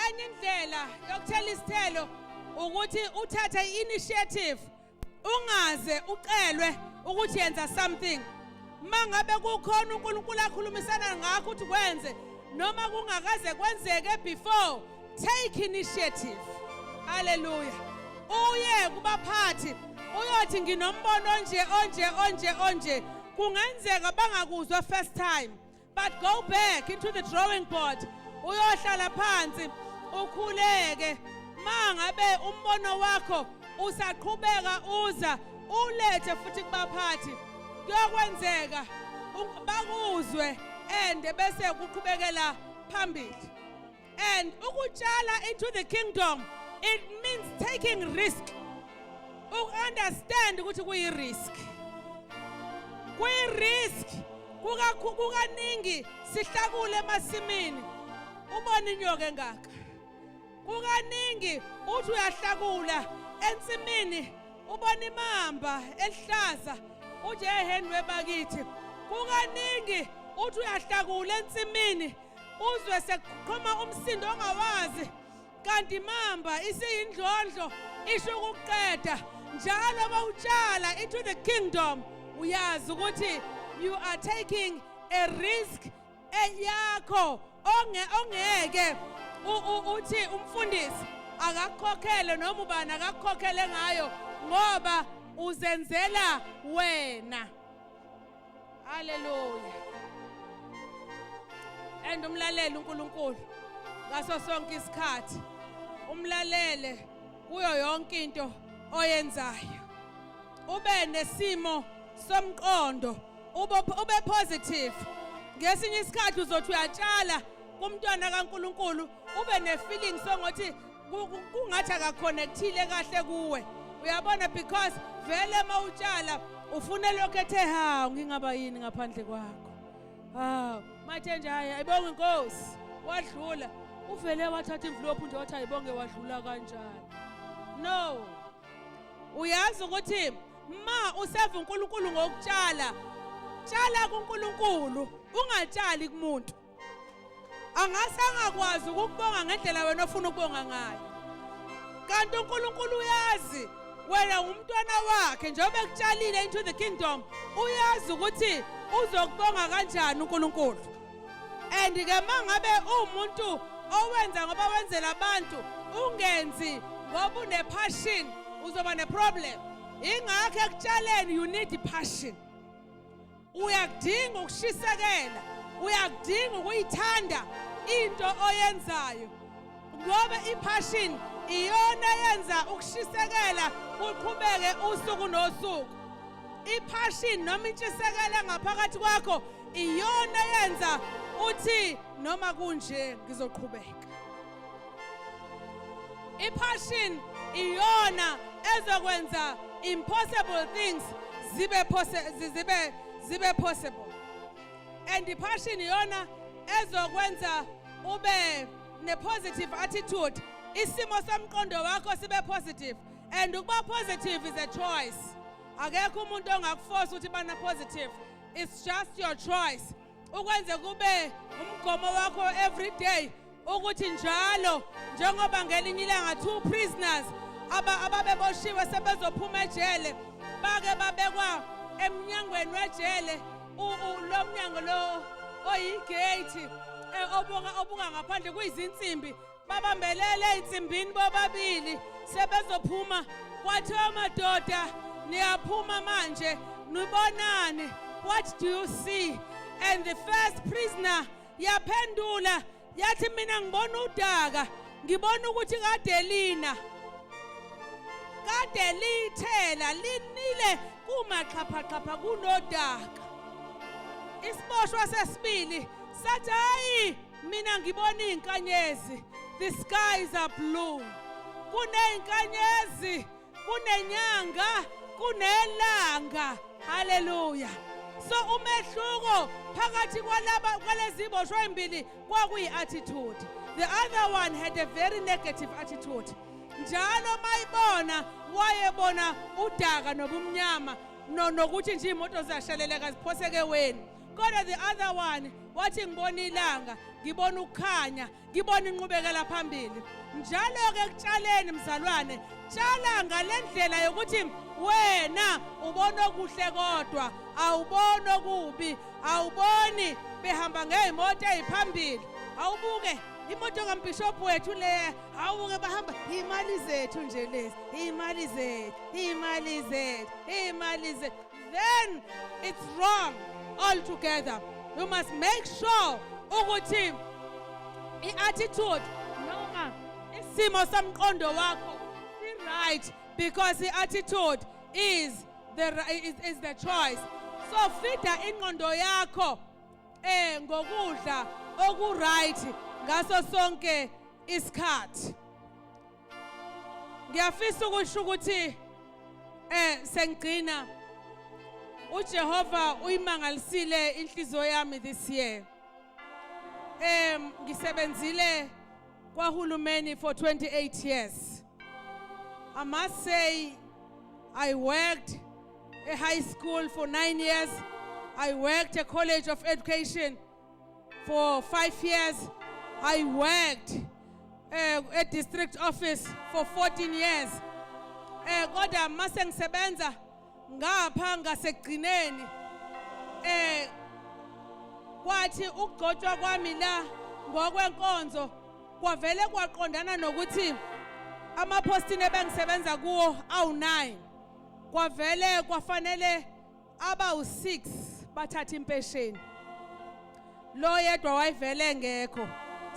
enye indlela yokuthela isithelo ukuthi uthathe i-initiative ungaze ucelwe ukuthi yenza something mangabe kukhona uNkulunkulu akhulumisana ngakho ukuthi kwenze noma kungakaze kwenzeke before take initiative hallelujah uye kubaphathi uyothi nginombono onje kungenzeka bangakuzwa first time but go back into the drawing board uyohlala phansi ukhuleke mangabe umbono wakho usaqhubeka uza ulethe futhi kubaphathi kuyokwenzeka bakuzwe bese kuqhubekela phambili and ukutshala into the kingdom it means taking risk understand ukuthi kuyi-risk kukaningi sihlakule emasimini ubona inyoka engaka kukaningi uthi uyahlakula ensimini ubona imamba elihlaza uthi eheni webakithi kukaningi uthi uyahlakula ensimini uzwe sekuqhoma umsindo ongawazi kanti imamba isiyindlondlo isho ukuqeda njalo bawutshala into the kingdom uyazi ukuthi you are taking a risk yakho ongeke uthi umfundisi akakhokhele noma ubani akakhokhele ngayo ngoba uzenzela wena haleluya and umlaleli uNkulunkulu ngaso sonke isikhathi umlalele kuyo yonke into oyenzayo ube nesimo somqondo ube positive ngesinye isikhathi uzothi uyatshala kumntwana kaNkulunkulu ube ne-feeling songothi kungathi akaconnectile kahle kuwe uyabona because vele mawutshala ufune lokho ethe hawu ngingaba yini ngaphandle kwakho hawu mathe nje hayi ayibonge inkosi wadlula uvele wathatha envelope nje wathi ayibonge wadlula kanjani no uyazi ukuthi ma useva uNkulunkulu ngokutshala tshala kuNkulunkulu ungatshali kumuntu angase angakwazi ukubonga ngendlela wena ofuna ukubonga ngayo kanti uNkulunkulu uyazi wena umntwana wakhe njengoba ekutshalile into the kingdom uyazi ukuthi uzokubonga kanjani uNkulunkulu and ke mangabe umuntu owenza ngoba wenzela abantu ungenzi ngoba une passion uzoba ne problem ingakho ekutshaleni you need passion. Uyakudinga ukushisekela, uyakudinga ukuyithanda into oyenzayo. Ngoba ipassion iyona yenza ukushisekela uqhubeke usuku nosuku. Ipassion noma intshisekela ngaphakathi kwakho iyona yenza uthi noma kunje ngizoqhubeka. Ipassion iyona ezokwenza impossible things zibe possible. And ipassion iyona ezokwenza ube ne-positive attitude. Isimo somqondo wakho sibe positive. And ukuba positive is a choice. Akekho umuntu ongakuforce ukuthi bana positive. It's just your choice. Ukwenze kube umgomo wakho every day. Ukuthi njalo njengoba ngelinye ilanga 2 prisoners ababeboshiwe sebezophuma ejele bake babekwa emnyangweni wejele lo mnyango lo oyigate obuka ngaphandle kuyizinsimbi babambelele insimbini bobabili sebezophuma kwathi amadoda niyaphuma manje nibonani, what do you see? And the first prisoner yaphendula yathi mina ngibona udaka, ngibona ukuthi kade lina kade lithela linile kumaqhapha kunodaka. Isiboshwa sesibili sathi hayi mina ngibona izinkanyezi, the skies are blue, kuney'nkanyezi, kunenyanga, kunelanga. Hallelujah. So umehluko phakathi kwalezi boshwa ezimbili kwakuyi-attitude. The other one had a very negative attitude. Njalo mayibona wayebona udaka nobumnyama nokuthi nje imoto ziyasheleleka ziphoseke weni. Kodwa the other one wathi ngibona ilanga, ngibona ukukhanya, ngibona inqubekela phambili. Njalo-ke ekutshaleni mzalwane, tshala ngalendlela yokuthi wena ubona okuhle kodwa awuboni okubi, awuboni behamba ngezimoto eziphambili. Awubuke imoto kaMbishop wethu le, awubuke bahamba imali zethu nje lezi, imali zethu, imali zethu, imali zethu. Then it's wrong altogether. You must make sure ukuthi i-attitude noma isimo somqondo wakho right, because the attitude is the choice. So fida ingqondo yakho ngokudla oku-right ngaso sonke isikhathi. Ngiyafisa ukusho ukuthi sengigcina uJehova uyimangalisile inhliziyo yami this year. Ngisebenzile kwaHulumeni for 28 years. I must say I worked a high school for 9 years. I worked a college of education for 5 years. I worked a district office for 14 years. Kodwa mase ngisebenza ngapha ngasekugcineni kwathi ukugcotshwa kwami la ngokwenkonzo kwavele kwaqondana nokuthi amapostini ebengisebenza kuwo awu9 kwavele kwafanele abawu6 bathatha impesheni. Lo yedwa wayevele ngekho,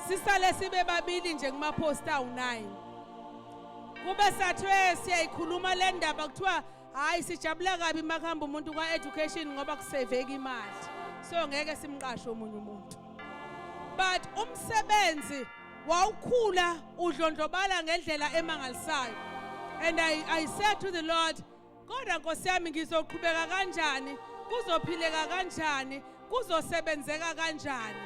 sisale sibe babili nje kumaposti awu9. Kube sathwe siyayikhuluma le ndaba kuthiwa hayi sijabula kabi makuhamba umuntu kwa-education ngoba kuseveka imali, so ngeke simqashe omunye umuntu. But umsebenzi wawukhula udlondlobala ngendlela emangalisayo. And I said to the Lord, kodwa Nkosi yami ngizoqhubeka kanjani, kuzophileka kanjani, kuzosebenzeka kanjani?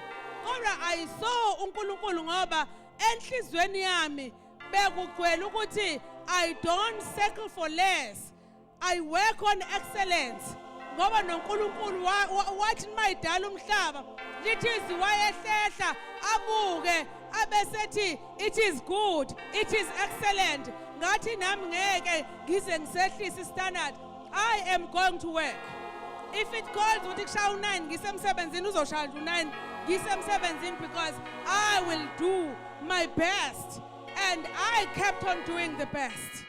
Kodwa I saw uNkulunkulu ngoba enhlizweni yami bekugcwele ukuthi I don't settle for less, I work on excellence. Ngoba noNkulunkulu wathi mayidala umhlaba lithi iziwayehlehla abuke abesethi it is good, it is excellent. Ngathi nami ngeke ngize ngisehlise istandard. I am going to work. If it calls ukuthi kushaya u9 ngisemsebenzini uzoshaya u9 ngisemsebenzini, because I will do my best. And I kept on doing the best.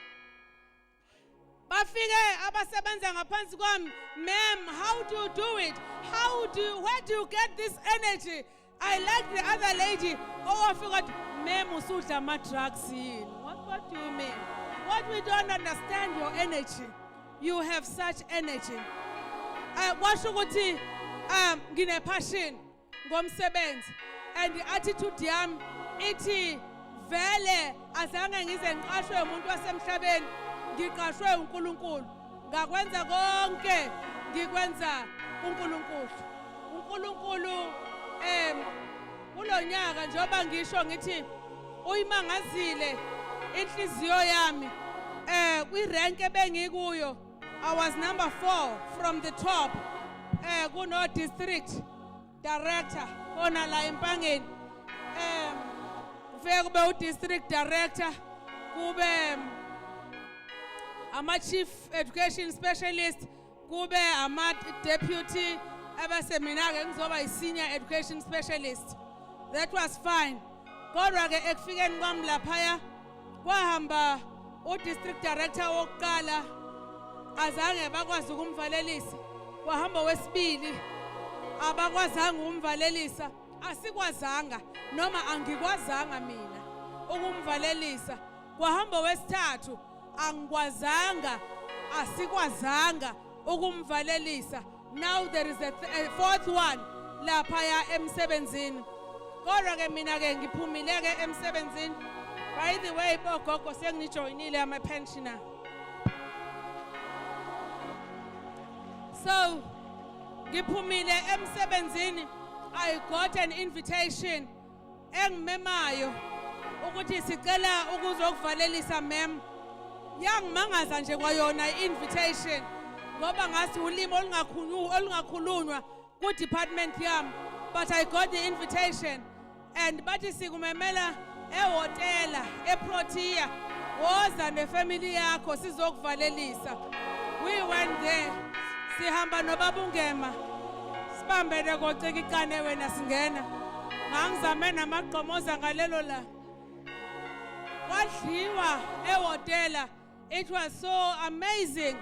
bafike abasebenza ngaphansi kwami, ma'am, how do you do it? Where do you get this energy? I like the other lady. Oh, I forgot, ma'am, usudla ama-drugs yini? What do you mean? What we don't understand your energy. You have such energy. Washo ukuthi ngine passion ngomsebenzi and attitude yami ithi vele azange ngize ngiqashwe umuntu wasemhlabeni, ngiqashwe uNkulunkulu. Ngakwenza konke ngikwenza uNkulunkulu. uNkulunkulu kulonyaka njengoba ngisho ngithi uyimangazile inhliziyo yami kwi-rank ebengikuyo. I was number 4 from the top. Kuno district director khona la eMpangeni. Kufike kube u-district director, kube ama-chief education specialist, kube ama-deputy, abase mina-ke ngizoba yi-senior education specialist. That was fine. Kodwa-ke ekufikeni kwami laphaya kwahamba u-district director wokuqala, azange bakwazi ukumvalelisa. Kwahamba wesibili, abakwazanga ukumvalelisa. Asikwazanga noma angikwazanga mina ukumvalelisa. Kwahamba wesithathu, angikwazanga, asikwazanga ukumvalelisa. Now there is a fourth one laphaya emsebenzini. Kodwa-ke mina-ke ngiphumile-ke emsebenzini. By the way, bogogo sengijoyinile ama-pensioner. So, ngiphumile emsebenzini, I got an invitation engimemayo ukuthi sicela ukuzokuvalelisa ma'am. Yangimangaza nje kwayona i-invitation ngoba ngasi ulimi olungakhulunywa ku-department yami, but I got the invitation and bathi sikumemela ehotela eProtea, woza nefamily yakho sizokuvalelisa. We went there. Sihamba nobabungema, sibambele koceka ikane wena singena. Ngangizame namagqomoza ngalelo la. Kwadliwa ehotela. It was so amazing.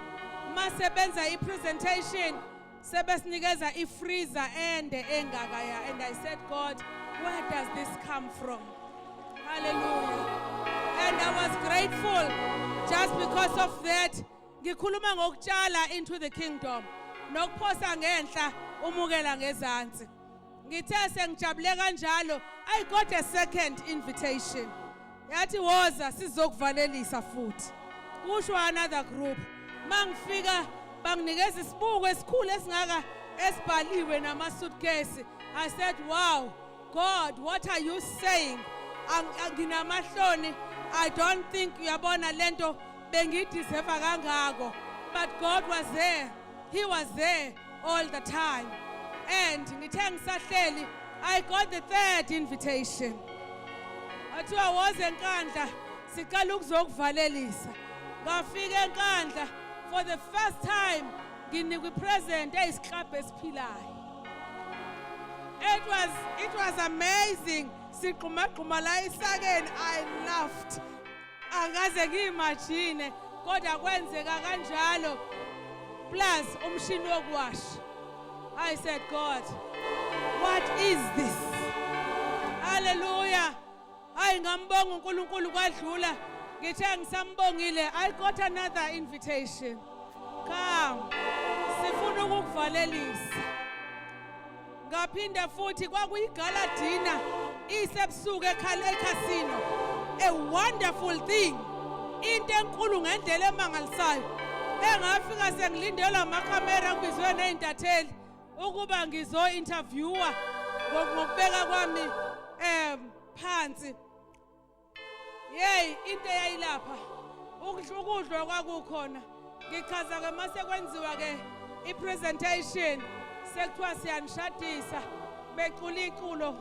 Masebenza i-presentation, sebesinikeza i-freezer ende engakaya. And I said, God, where does this come from? Hallelujah. And I was grateful just because of that. Ngikhuluma ngokutshala into the kingdom. Nokuphosa ngenhla umukela ngezansi. Ngithe sengijabule kanjalo, I got a second invitation. Yathi woza sizokuvalelisa futhi. Kusho another group. Mangifika banginikeza isibuko esikhulu esingaka esibhaliwe nama suitcase. I said, wow, God, what are you saying? Nginamahloni. I don't think uyabona lento bengideserve kangako, but God was there. He was there all the time. And ngithe ngisahleli, I got the third invitation. Athiwa woze eNkandla siqala ukuzokuvalelisa. Ngafika eNkandla for the first time nginikwe present eyisihlabhe esiphilayo. It was amazing. Siqhumaqhuma la isakeni, I laughed. Angaze ngiyimagine kodwa kwenzeka kanjalo. Plus umshini wokuwasha. I said, God, what is this? Hallelujah. Hayi ngambonga uNkulunkulu kwadlula. Ngithe ngisambongile, I got another invitation. Come. Sifuna ukukuvalelisa. Ngaphinda futhi kwakuyiGaladina isebusuku eCasino. A wonderful thing. Into enkulu ngendlela emangalisayo. Engafika sengilindela amakhamera kubizwe nezintatheli ukuba ngizo interviewer ngokubeka kwami phansi. Hey, into eyayilapha. Ukudlwa kwakukhona. Ngichaza ke mase kwenziwa ke ipresentation sekuthiwa siyanishadisa. Becula iculo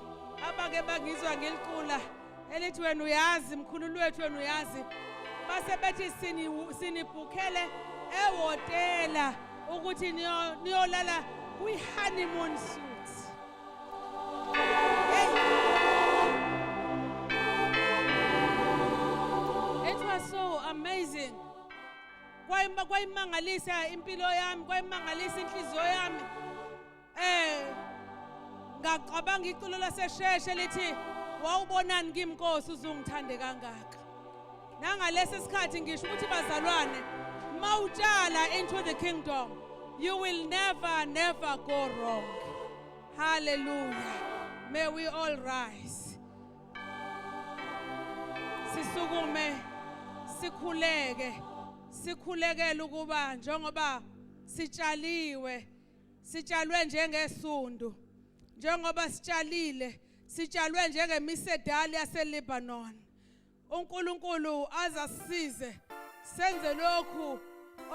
abake bangizwa ngilicula elithi wena uyazi mkhululi wethu wena uyazi. Base bethi sinibhukele ehotela ukuthi niyolala kwi-honeymoon suite. It was so amazing. kwayimangalisa impilo yami, kwayimangalisa inhliziyo yami. Ngacabanga iculo lasesheshe lithi wawubonani kimi Nkosi uzungithande kangaka. Nangalesi sikhathi ngisho ukuthi bazalwane, mawutshala into the kingdom, you will never go wrong. Hallelujah. May we all rise. Sisukume, sikhulekele ukuba njengoba sitshalwe njengesundu, njengoba sitshalwe njengemisedali yaseLebanon. uNkulunkulu azasisize senze lokhu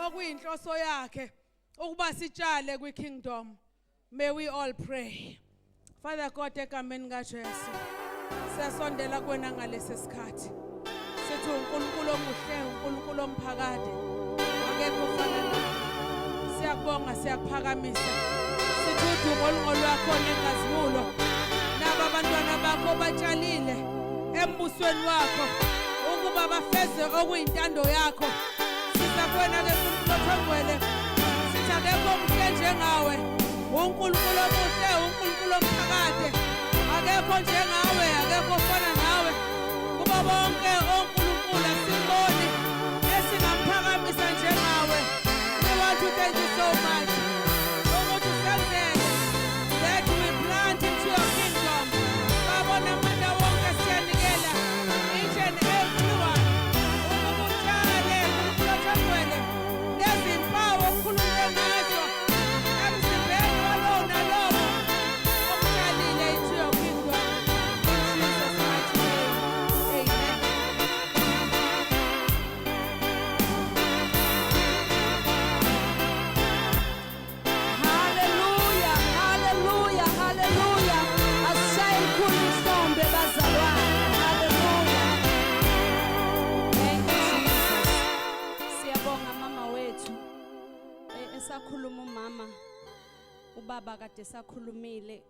okuyinhloso yakhe ukuba sitshale kwiKingdom. May we all pray. Father God, egameni kaJesu siyasondela kuwena ngalesi sikhathi. Sithi uNkulunkulu omuhle, uNkulunkulu omphakade, akekho ofana naye. Siyakubonga, siyakuphakamisa. Sithi udumo olungolwakho nenkazimulo nabo abantwana bakho batshalile embusweni wakho ukuba bafeze okuyintando yakho. Siza kuwena ke uNkulunkulu othengwele, sithi akekho omuhle njengawe, uNkulunkulu omuhle, uNkulunkulu omphakade, akekho njengawe, akekho ofana nawe. Kuba bonke onkulunkulu asiboni esingamphakamisa njengawe. We want to thank you so much. Ukuthi usenzele that we plant into your kingdom. Babona amandla wonke siyanikela each and everyone. Ukuba utshale uNkulunkulu nezimpawu okhulume ngazo emzimbeni walowo nalowo okutshalile into your kingdom. In Jesus' mighty name. Amen. Hallelujah, hallelujah, hallelujah. Asishaye ikhulu isombe bazalwane. Hallelujah. Thank you Jesus. Siyabonga mama wethu. Esakhuluma umama, ubaba kade sakhulumile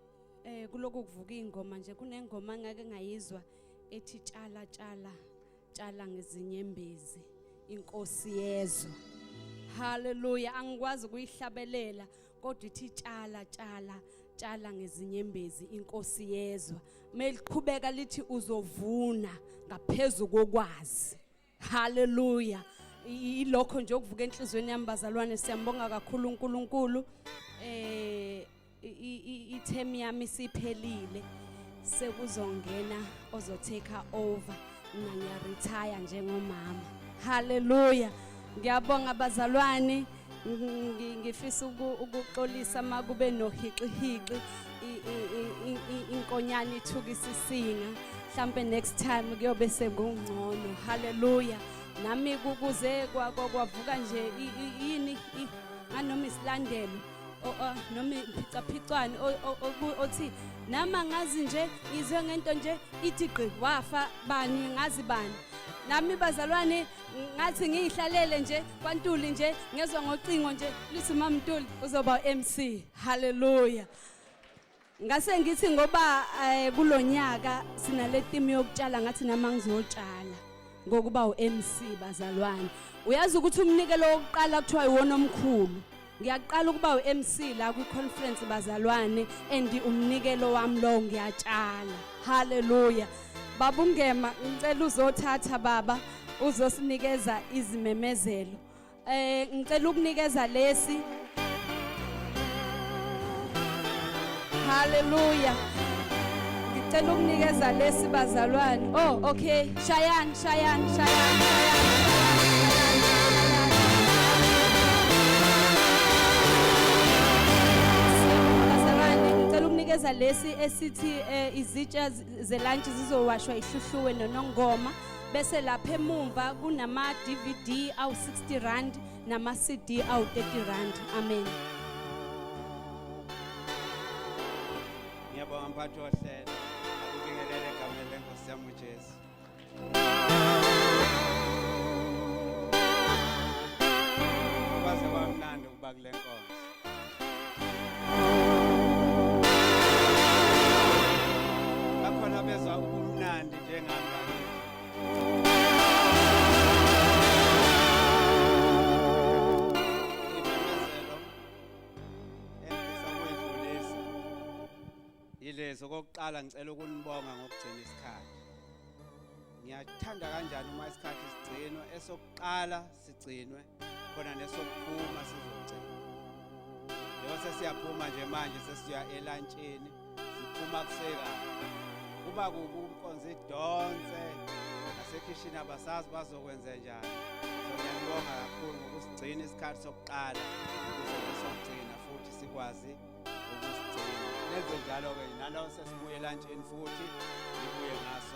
kuloku kuvuka ingoma nje kunengoma ngake ngayizwa ethi tshala ngezinyembezi inkosi yezwe. Hallelujah. Angikwazi ukuyihlabelela kodwa ithi tshala ngezinyembezi inkosi yezwe. Meliqhubeka lithi uzovuna ngaphezulu kokwazi. Hallelujah. Ilokho nje okuvuka enhlizweni yami bazalwane, siyambonga kakhulu uNkulunkulu. Ithemi yami siphelile, sekuzongena ozotake over, mina ngiyaretire njengomama. Hallelujah. Ngiyabonga bazalwane, ngifisa ukuxolisa makube nohiqi inkonyana ithukisa isinga. Mhlambe next time kuyobe sekungcono. Hallelujah. Nami kukuze kwavuka nje yini anoma isilandelo noma imphicaphicwane othi nama ngazi nje izwe ngento nje ithi gqi wafa bani ngazi bani. Nami bazalwane ngathi ngihlalele nje kwaNtuli nje ngezwe ngocingo nje lithi mama Ntuli uzoba MC. Hallelujah. Ngase ngithi ngoba kulonyaka sinale team yokutshala ngathi nama ngizotshala ngokuba uMC bazalwane. Uyazi ukuthi umnikelo wokuqala kuthiwa iwona omkhulu. Ngiyaqala ukuba uMC la ku conference bazalwane and umnikelo wami lo ngiyatshala. Hallelujah. Baba Ungema ngicela uzothatha baba uzosinikeza izimemezelo. Ngicela ukunikeza lesi. Hallelujah. Ngicela ukunikeza lesi bazalwane. Oh okay, shayani. Ngicela lesi esithi izitsha zelunch zizowashwa ihluhluwe nonongoma, bese lapha emumva kunama DVD awu 60 rand nama CD awu 30 rand. Amen. Ngiyabonga mphathi wohlelo ukubingelele egameni lenkosi yami uJesu. Kwaze kwamnandi ukuba kule nkonzo. Bakhona bezwa ubumnandi njengami. 'Cause Mfundisi okokuqala ngicela ukunibonga ngokugcina isikhathi. Ngiyathanda kanjani uma isikhathi sigcinwe, esokuqala sigcinwe khona nesokuphuma sizogcina. Njengoba sesiyaphuma nje manje sesiya elantsheni, siphuma kuseka. Kuba kubi umkonzo idonse nasekhishini abasazi bazokwenza njani. So ngiyabonga kakhulu ngokusigcina isikhathi sokuqala ukuze sokugcina futhi sikwazi ukusigcina. Nenze njalo ke nalo sesibuye elantsheni futhi nibuye ngaso